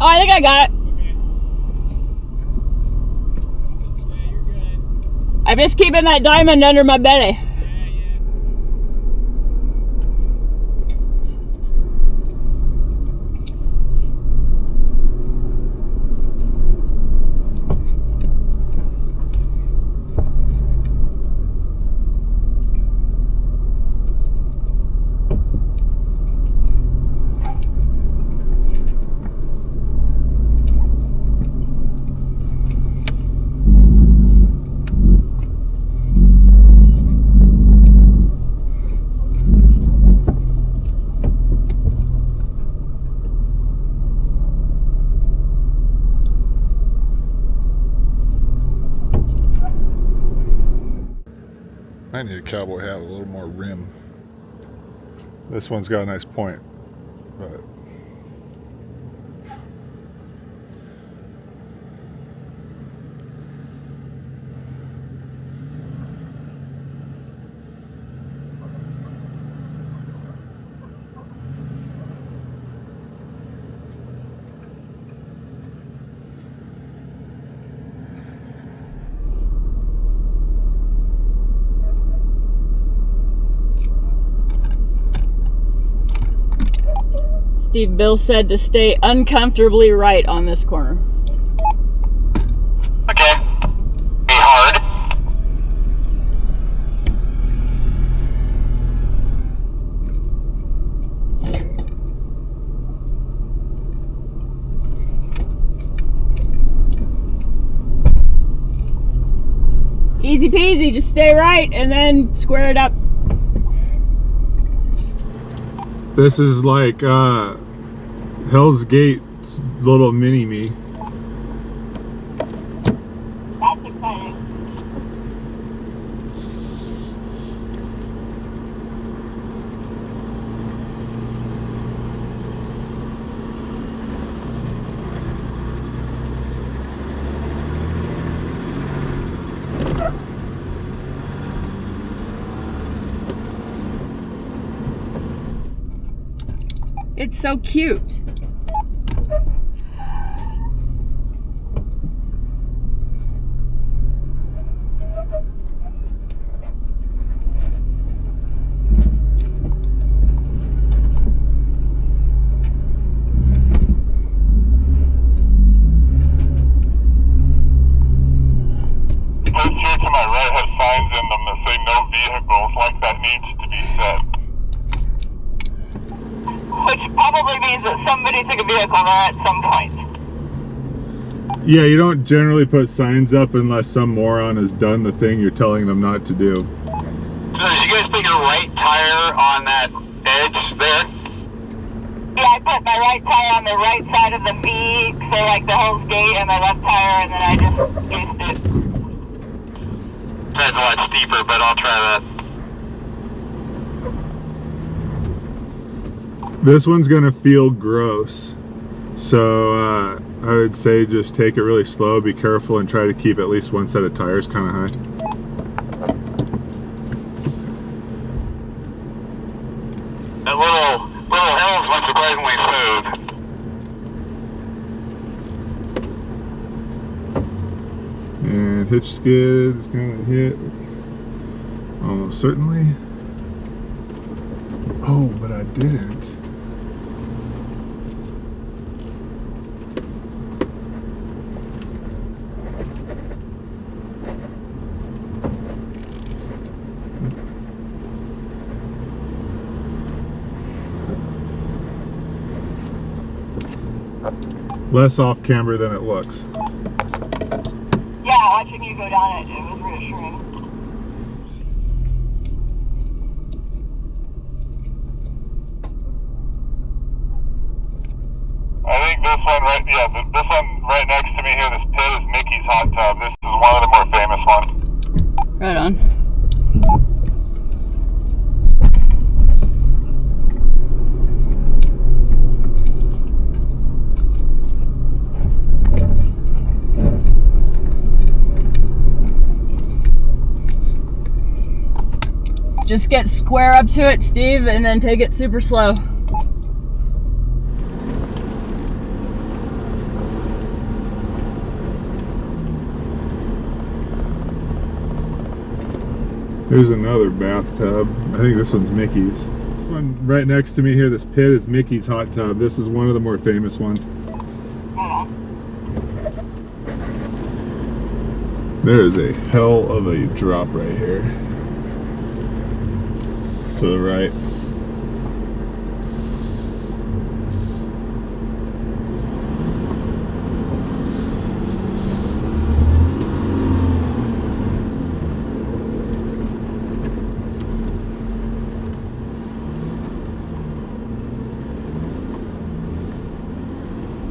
Oh, I think I got it. Okay. Yeah, you're good. I'm just keeping that diamond under my belly. Yeah. I need a cowboy hat with a little more rim. This one's got a nice point, but Steve Bill said to stay uncomfortably right on this corner. Okay. Be hard. Easy peasy, just stay right and then square it up. this is like Hell's Gate's little mini-me. That's exciting. It's so cute. Posts here to my right have signs in them that say no vehicles, like that needs to be said. Which probably means that somebody took a vehicle there at some point. Yeah, you don't generally put signs up unless some moron has done the thing you're telling them not to do. So did you guys put your right tire on that edge there? Yeah, I put my right tire on the right side of the V, so like the Hell's Gate, and my left tire, and then I just used it. That's a lot steeper, but I'll try that. This one's gonna feel gross, so I would say just take it really slow, be careful, and try to keep at least one set of tires kind of high. That little hill's went surprisingly smooth. And hitch skid is gonna hit almost certainly. Oh, but I didn't. Less off camber than it looks. Yeah, watching you go down it, it was reassuring. I think this one right, this one right next to me here, this pit is Mickey's hot tub. This is one of the more famous ones. Right on. Just get square up to it, Steve, and then take it super slow. There's another bathtub. I think this one's Mickey's. This one right next to me here, this pit, is Mickey's hot tub. This is one of the more famous ones. There is a hell of a drop right here. To the right.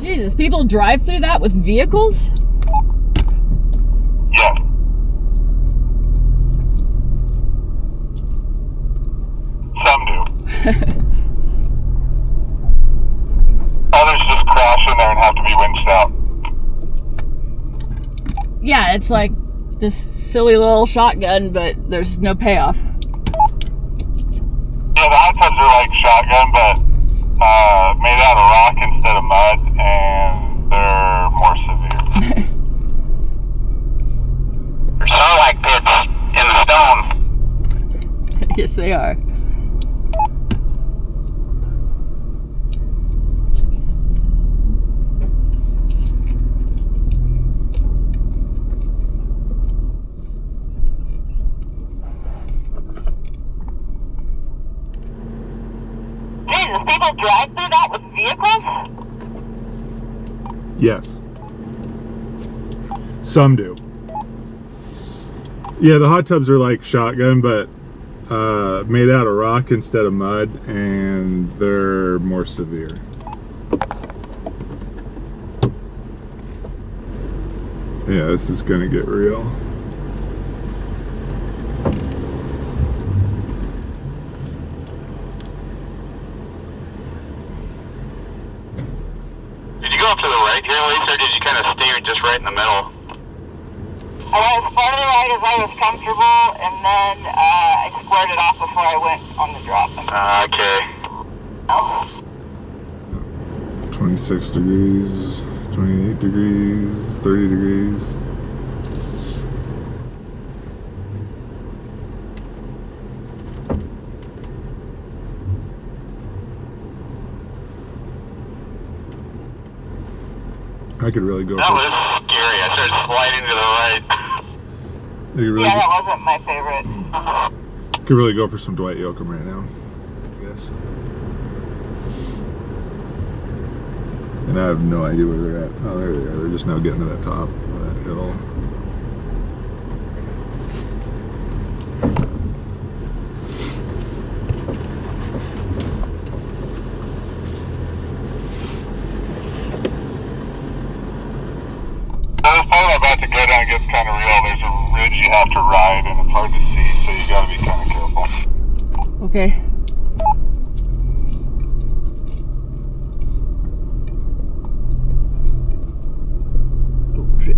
Jesus, people drive through that with vehicles? Yeah. Some do. Others just crash in there and have to be winched out. Yeah, it's like this silly little shotgun, but there's no payoff. Yeah, the hot tubs are like shotgun, but made out of rock instead of mud, and they're more severe. They're sort of like pits in the stone. Yes, they are. Jesus, people drive through that with vehicles? Yes. Some do. Yeah, the hot tubs are like shotgun, but made out of rock instead of mud, and they're more severe. Yeah, this is gonna get real. Did you go up to the right here, Lisa, or did you kind of stay just right in the middle? I went as far to the right as I was comfortable, and then I squared it off before I went on the drop. Okay. 26 degrees, 28 degrees, 30 degrees. I could really go That for was scary. I started sliding to the right. Yeah, that wasn't my favorite. Could really go for some Dwight Yoakam right now, I guess. And I have no idea where they're at. Oh, there they are. They're just now getting to that top of that hill. So this part I'm about to go down gets kind of real. There's a ridge you have to ride, and it's hard to see, so you got to be kind of careful. Okay. Oh, shit.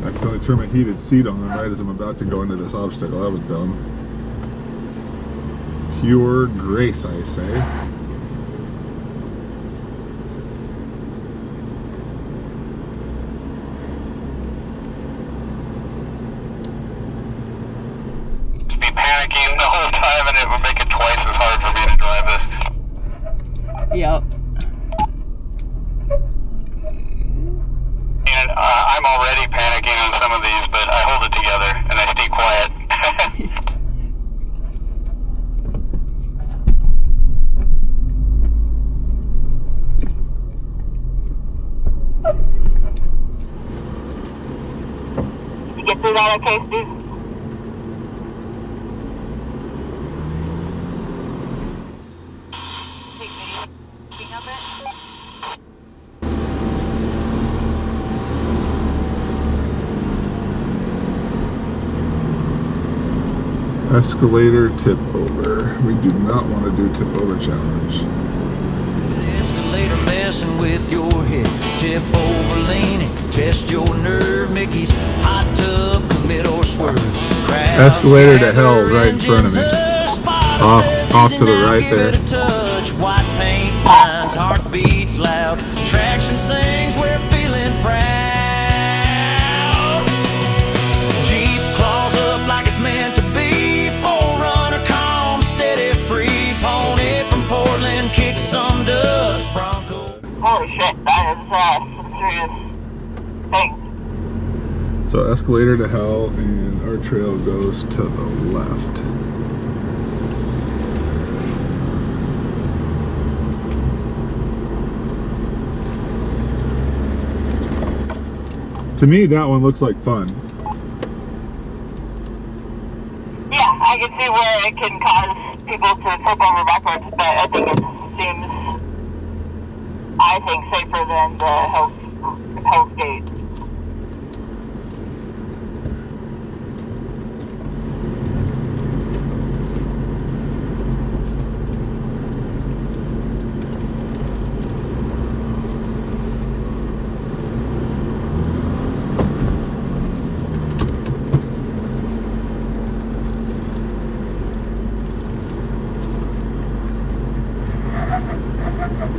Accidentally turn my heated seat on right as I'm about to go into this obstacle. That was dumb. Pure grace, I say. Just be panicking the whole time, and it would make it twice as hard for me to drive this. Yep. And I I'm already panicking on some of these, but I hold it together and I stay quiet. You get through that okay, Steve? Take video of it. Escalator tip over. We do not want to do tip over challenge. Escalator messing with your head. Tip over leaning. Test your nerve. Mickey's hot tub. Commit or swerve. Escalator to hell right in front of me. Off to the right there. White paint lines, heartbeats loud. Traction sings, we're feeling proud. Jeep claws up like it's meant to be. Forerunner calm, steady, free. Pony from Portland, kick some dust. Bronco. Holy shit, that is some serious things. So escalator to hell, and our trail goes to the left. To me, that one looks like fun. Yeah, I can see where it can cause people to flip over backwards, but I think it seems, safer than the Hell's Gate. Alright, just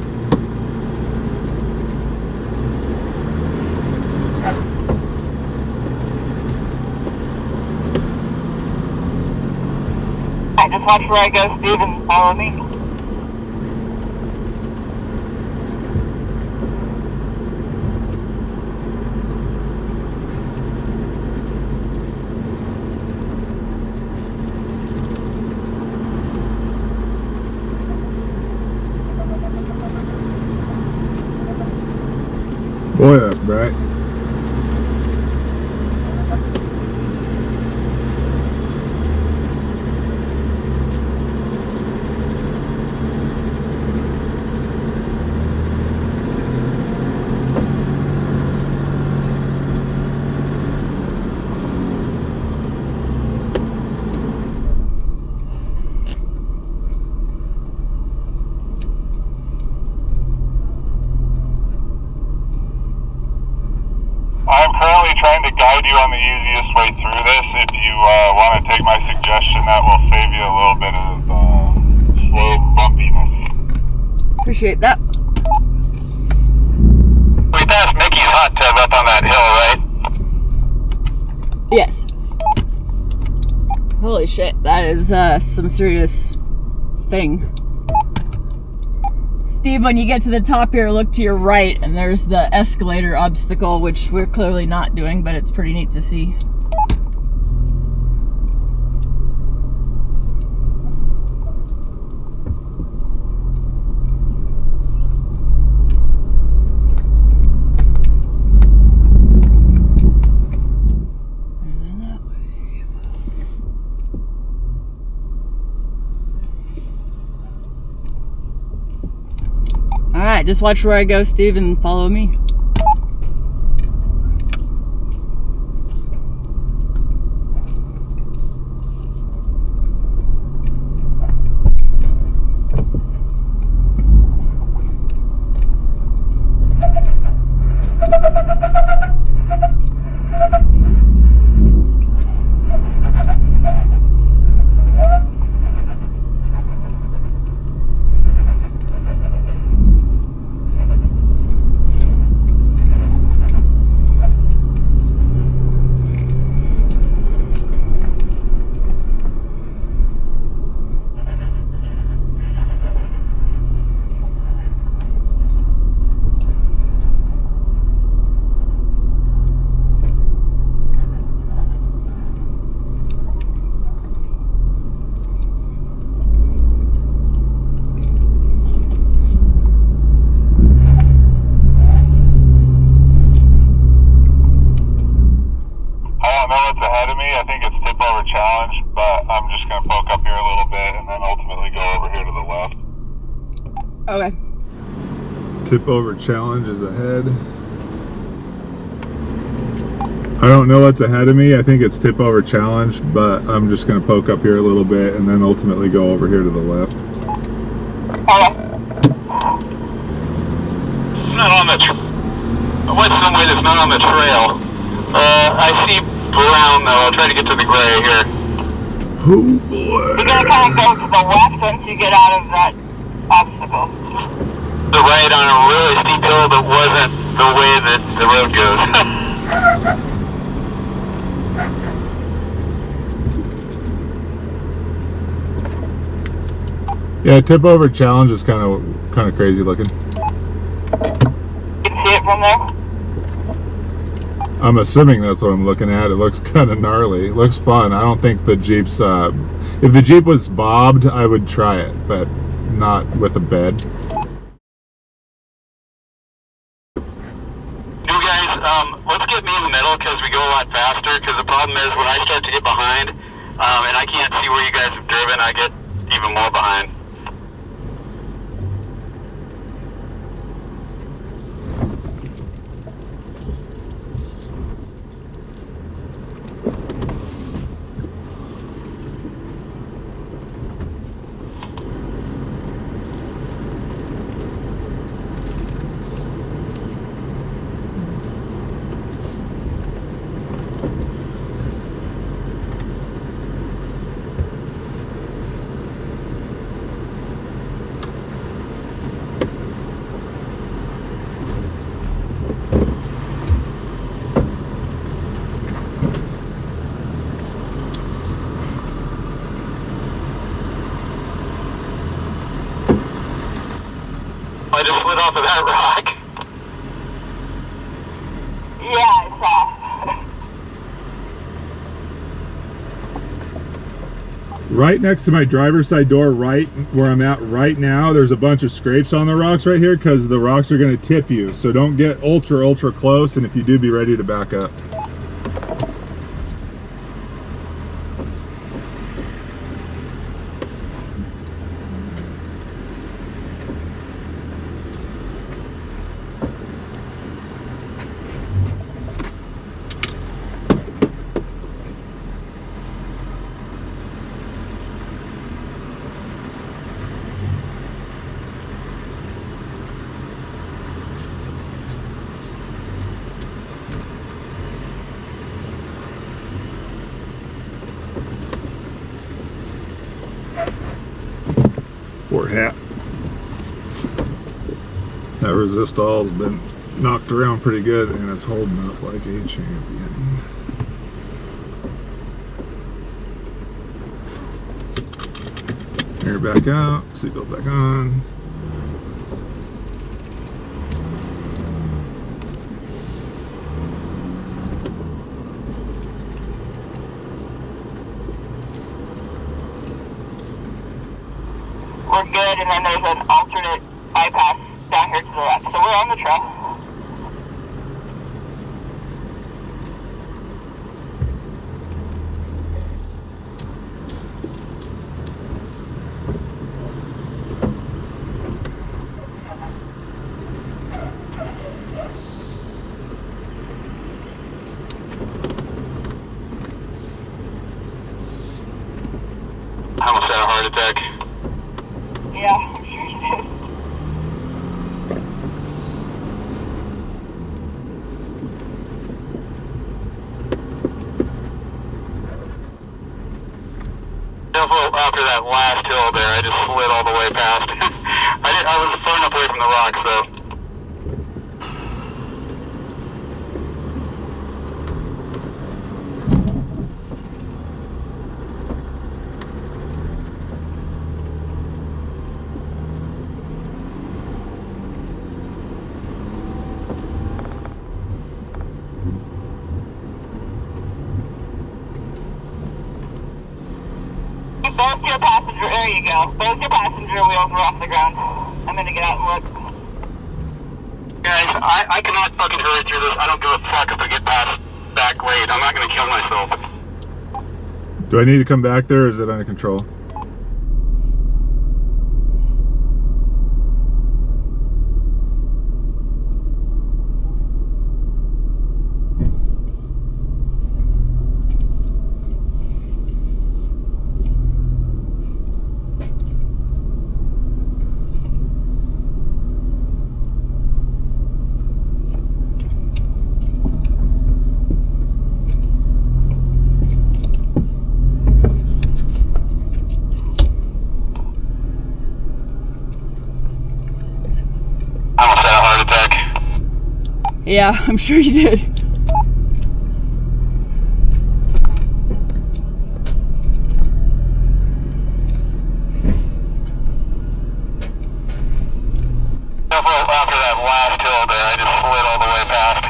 watch where I go, Steve, and follow me. Boy, that's bright. I'm currently trying to guide you on the easiest way through this. If you want to take my suggestion, that will save you a little bit of slow bumpiness. Appreciate that. We passed Mickey's hot tub up on that hill, right? Yes. Holy shit, that is some serious thing. Steve, when you get to the top here, look to your right, and there's the escalator obstacle, which we're clearly not doing, but it's pretty neat to see. Alright, just watch where I go, Steve, and follow me. ahead of me. I think it's tip over challenge, but I'm just going to poke up here a little bit and then ultimately go over here to the left. Okay. Tip over challenge is ahead. I don't know what's ahead of me. I think it's tip over challenge, but I'm just going to poke up here a little bit and then ultimately go over here to the left. Okay. Not on the I went some way that's not on the trail. I see brown though. I'll try to get to the gray here. Oh boy. You're gonna kind of go to the left once you get out of that obstacle. The right on a really steep hill that wasn't the way that the road goes. Yeah, tip over challenge is kind of crazy looking. You can see it from there? I'm assuming that's what I'm looking at. It looks kind of gnarly. It looks fun. I don't think the Jeep's if the Jeep was bobbed, I would try it, but not with a bed. You guys, let's get me in the middle because we go a lot faster, because the problem is when I start to get behind and I can't see where you guys have driven, I get even more behind. I just slid off of that rock. Yeah, I saw. Right next to my driver's side door, right where I'm at right now, there's a bunch of scrapes on the rocks right here because the rocks are going to tip you. So don't get ultra close, and if you do, be ready to back up. Poor hat. That resistol's been knocked around pretty good and it's holding up like a champion. Air back out, seatbelt back on. We're good, and then there's an alternate bypass down here to the left. So we're on the trail. I almost had a heart attack. Yeah, I'm sure you did. After that last hill there, I just slid all the way past. I was far enough away from the rocks though. Both your passenger, there you go. Both your passenger wheels are off the ground. I'm gonna get out and look. Guys, I cannot fucking hurry through this. I don't give a fuck if I get past back late. I'm not gonna kill myself. Do I need to come back there, or is it under control? I almost had a heart attack. Yeah, I'm sure you did. After that last hill there, I just slid all the way past.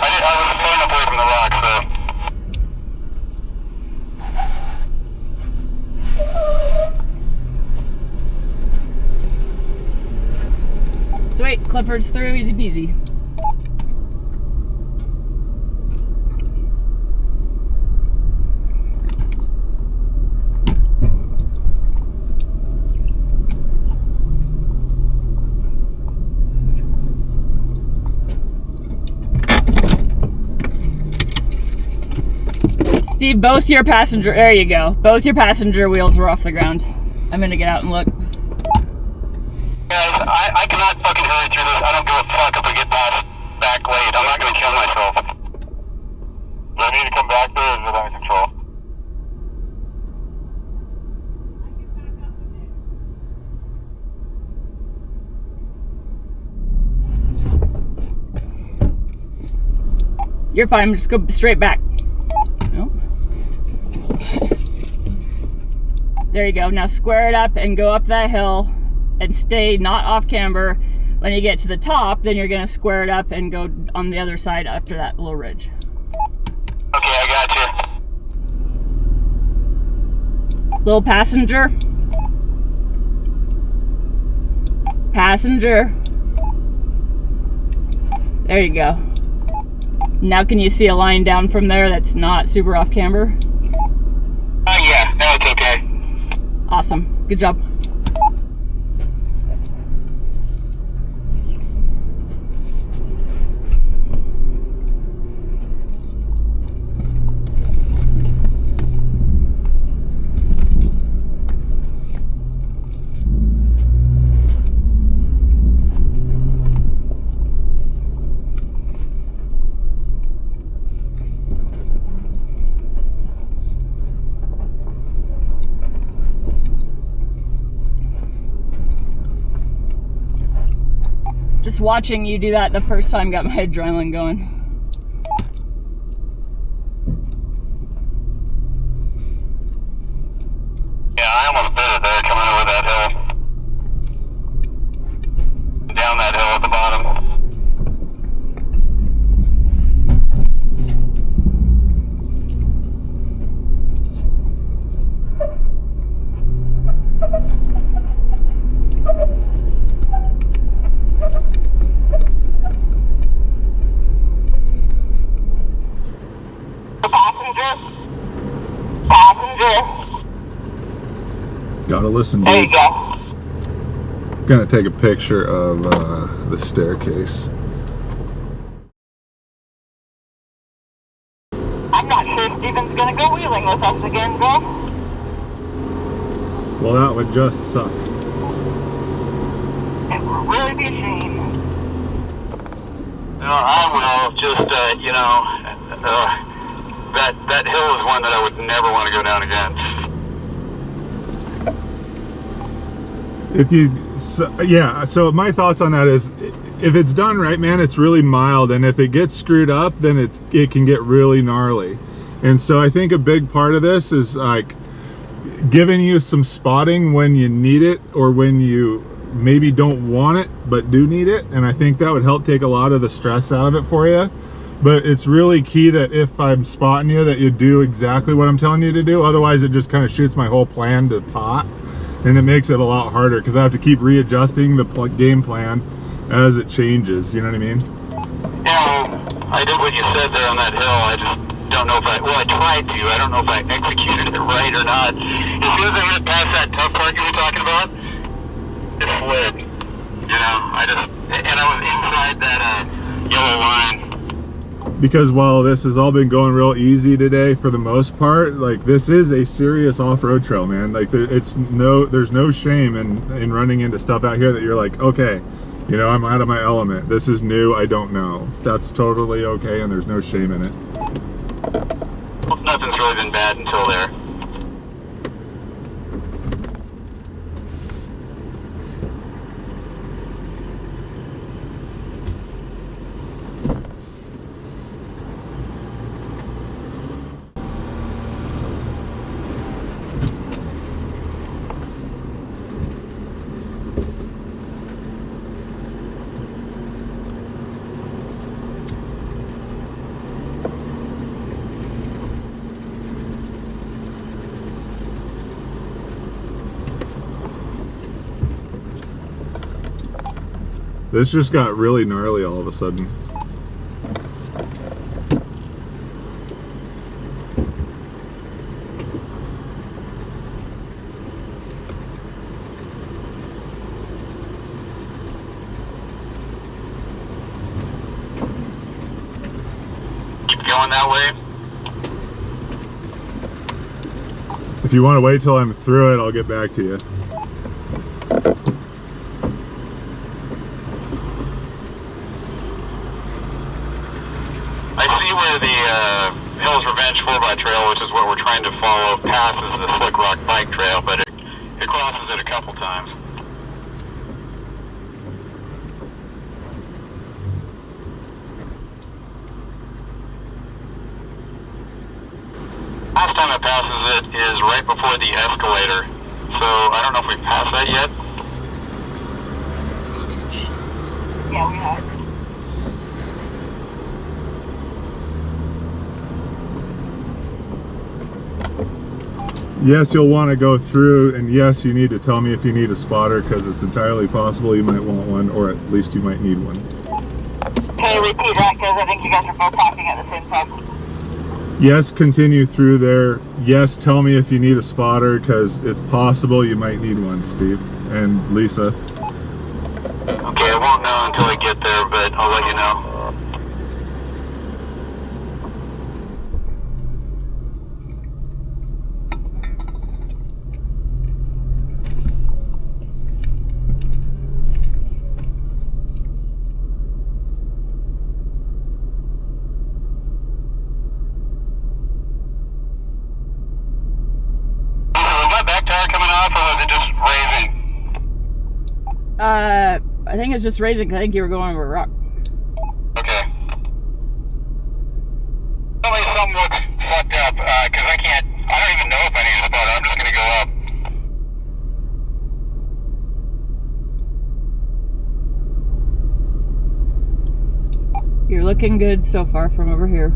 I was pulling up away from the rocks, though. Sweet, Clifford's through, easy peasy. Steve, both your passenger, there you go. Both your passenger wheels were off the ground. I'm gonna get out and look. Guys, I cannot fucking hurry through this. I don't give a fuck if we get past back late. I'm not gonna kill myself. Do I need to come back there, or is it under control? You're fine, just go straight back. No. There you go. Now square it up and go up that hill and stay not off camber. When you get to the top, then you're gonna square it up and go on the other side after that little ridge. Okay, I got you. Little passenger. Passenger. There you go. Now can you see a line down from there that's not super off camber? Yeah, no, it's okay. Awesome. Good job. Just watching you do that the first time got my adrenaline going. Yeah, I almost bit it there coming over that hill. Down that hill at the bottom. Passenger. Gotta listen, There you dude. go. Gonna take a picture of the staircase. I'm not sure Steven's gonna go wheeling with us again, though. Well, that would just suck. It will really be a shame. No, I will. Just, that hill is one that I would never want to go down again. If you, so my thoughts on that is, if it's done right, man, it's really mild, and if it gets screwed up, then it can get really gnarly. And so I think a big part of this is like giving you some spotting when you need it, or when you maybe don't want it but do need it, and I think that would help take a lot of the stress out of it for you. But it's really key that if I'm spotting you, that you do exactly what I'm telling you to do. Otherwise it just kind of shoots my whole plan to pot, and it makes it a lot harder because I have to keep readjusting the game plan as it changes. You know what I mean? Yeah, I did what you said there on that hill. I just don't know if I tried to. I don't know if I executed it right or not. As soon as I hit past that tough part you were talking about, it slid. You know, and I was inside that yellow line. Because while this has all been going real easy today for the most part, like this is a serious off-road trail, man. Like there's no shame in running into stuff out here that you're like, okay, you know, I'm out of my element. This is new, I don't know. That's totally okay, and there's no shame in it. Well, nothing's really been bad until there. This just got really gnarly all of a sudden. Keep going that way. If you want to wait till I'm through it, I'll get back to you. Where the Hill's Revenge 4x trail, which is what we're trying to follow, passes the Slickrock bike trail, but it crosses it a couple times. Last time it passes it is right before the escalator, so I don't know if we passed that yet. Yeah, we have. Yes, you'll want to go through, and yes, you need to tell me if you need a spotter, because it's entirely possible you might want one, or at least you might need one. Can you repeat that? Because I think you guys are both talking at the same time. Yes, continue through there. Yes, tell me if you need a spotter, because it's possible you might need one, Steve and Lisa. Okay, I won't know until I get there, but I'll let you know. I think it's just raising. I think you were going over a rock. Okay. Tell me something looks fucked up, because I don't even know if I need a spotter. I'm just gonna go up. You're looking good so far from over here.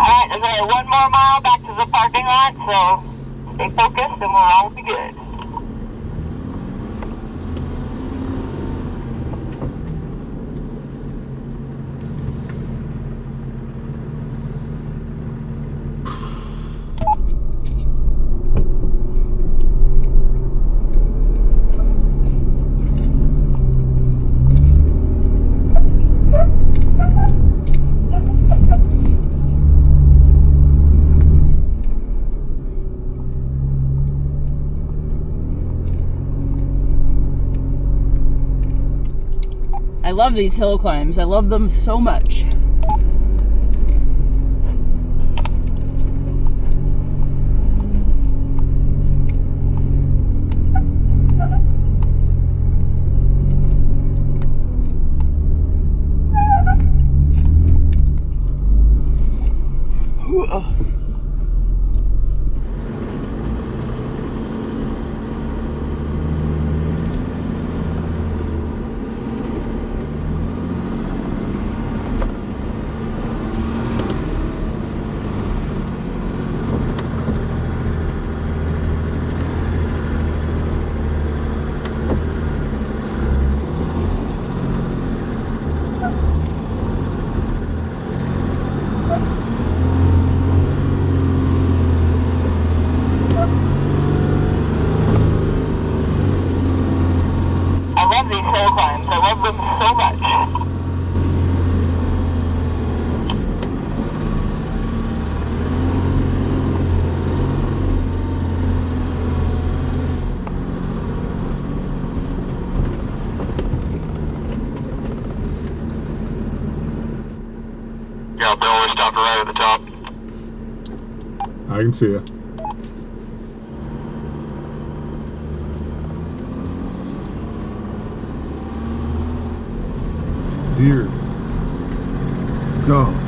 Alright, there's only 1 more mile back to the parking lot, so stay focused and we'll all be good. I love these hill climbs. I love them so much. Yeah, Bill, we're stopping right at the top. I can see you. Dear God.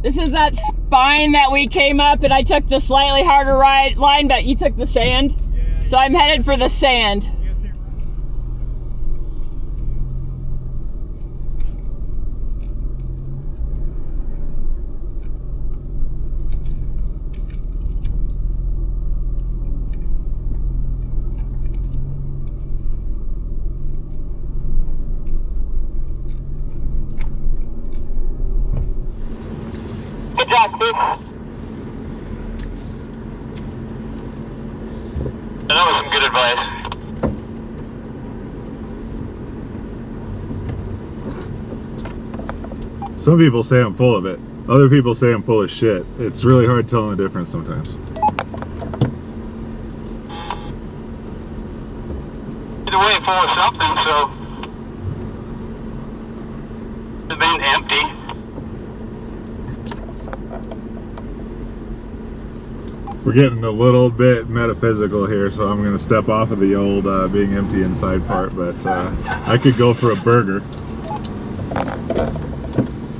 This is that spine that we came up, and I took the slightly harder line, but you took the sand. Yeah. So I'm headed for the sand. You guys stay right. Good job, Steve. That was some good advice. Some people say I'm full of it. Other people say I'm full of shit. It's really hard telling the difference sometimes. Either way, full of something, so it's been empty. We're getting a little bit metaphysical here, so I'm going to step off of the old being empty inside part, but I could go for a burger.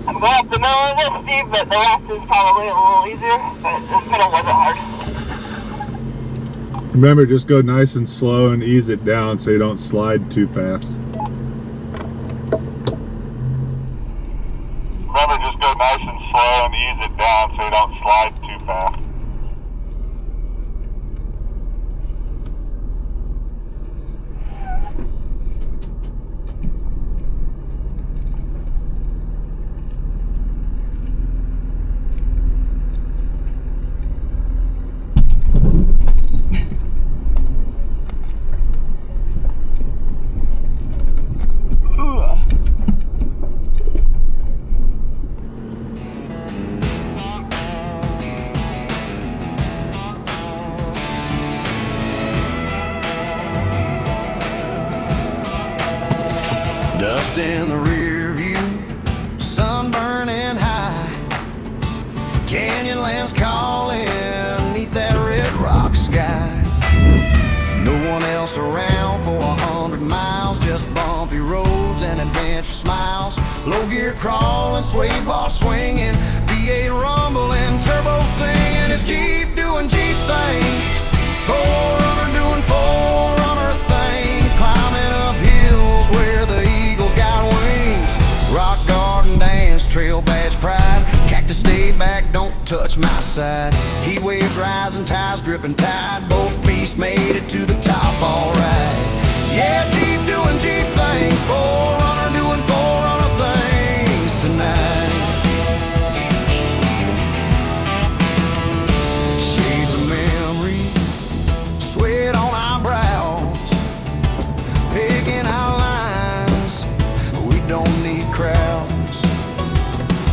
I'm going up the middle of this, Steve, but the left is probably a little easier, but this middle wasn't hard. Remember, just go nice and slow and ease it down so you don't slide too fast. Remember, just go nice and slow and ease it down so you don't slide too fast. Dust in the rear view, sun burning high. Canyonlands calling neath that red rock sky. No one else around for 100 miles, just bumpy roads and adventure smiles. Low gear crawling, sway bar swinging, V8 rumbling, turbo singing. It's Jeep doing Jeep things, 4Runner doing 4Runner things, climbing up hills where the eagles got wings. Rock garden dance, trail badge pride, cactus stay back, don't touch my side. Heat waves rising, tires gripping tight, both beasts made it to the top alright. Yeah, Jeep doing Jeep things, 4Runner doing 4Runner things tonight. Shades of memory, sweat on our brows, picking our lines, we don't need crowds.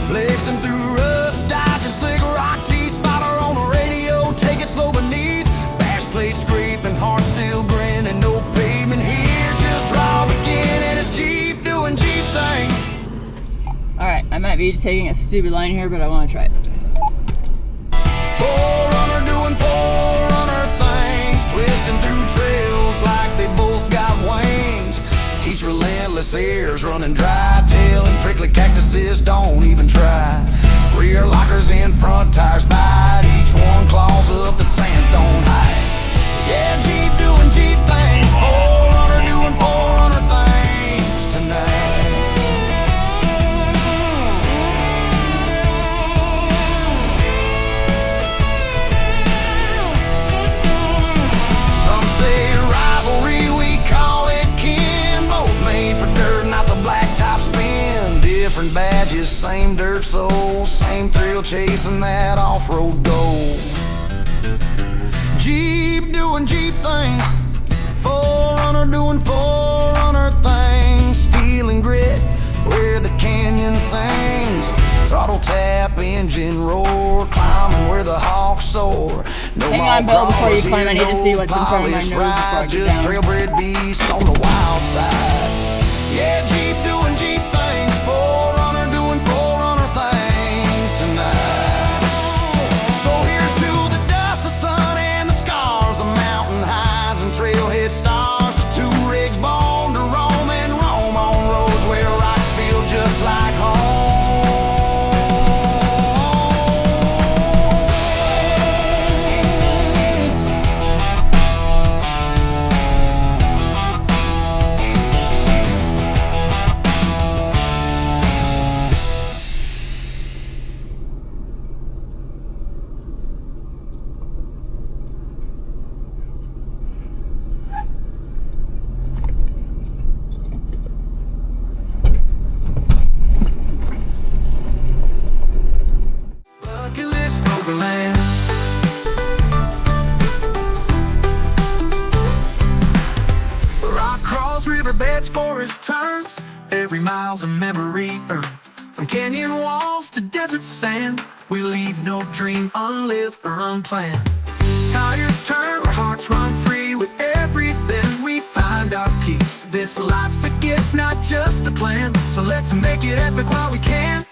Flexing through ruts, dodging slick rock, T-spotter on the radio, take it slow beneath, bash plate scraping, heart still grinning, no pavement here, just raw beginning. It's Jeep doing Jeep things. Alright, I might be taking a stupid line here, but I want to try it. 4Runner doing 4Runner things, twisting through trails like they both got wings. Each relentless air's running dry, tail and prickly cactuses don't even try. Rear lockers in, front tires bite, each one claws up that sandstone height. Yeah, Jeep doing Jeep things, 4Runner doing 4Runner things tonight. Some say rivalry, we call it kin. Both made for dirt, not the blacktop spin. Different badges, same dirt soul, same thrill chasing that off-road goal. Jeep doing Jeep things, 4Runner doing 4Runner things. Steel and grit, where the canyon sings. Throttle tap, engine roar, climbing where the hawks soar. No Hang more on, Bill, before you crawlers climb, I need to see what's in front of my polished nose before I rides, get just down. trailbred beasts on the wild side. Yeah, Jeep doing Jeep things, 4Runner doing 4Runner things tonight. So here's to the dust, the sun, and the scars, the mountain highs and trailhead stars, the two rigs born to roam and roam on roads where rocks feel just like home. Rock crawls, riverbeds, forest turns. Every mile's a memory earned. From canyon walls to desert sand, we leave no dream unlived or unplanned. Tires turn, our hearts run free. With every bend we find our peace. This life's a gift, not just a plan. So let's make it epic while we can.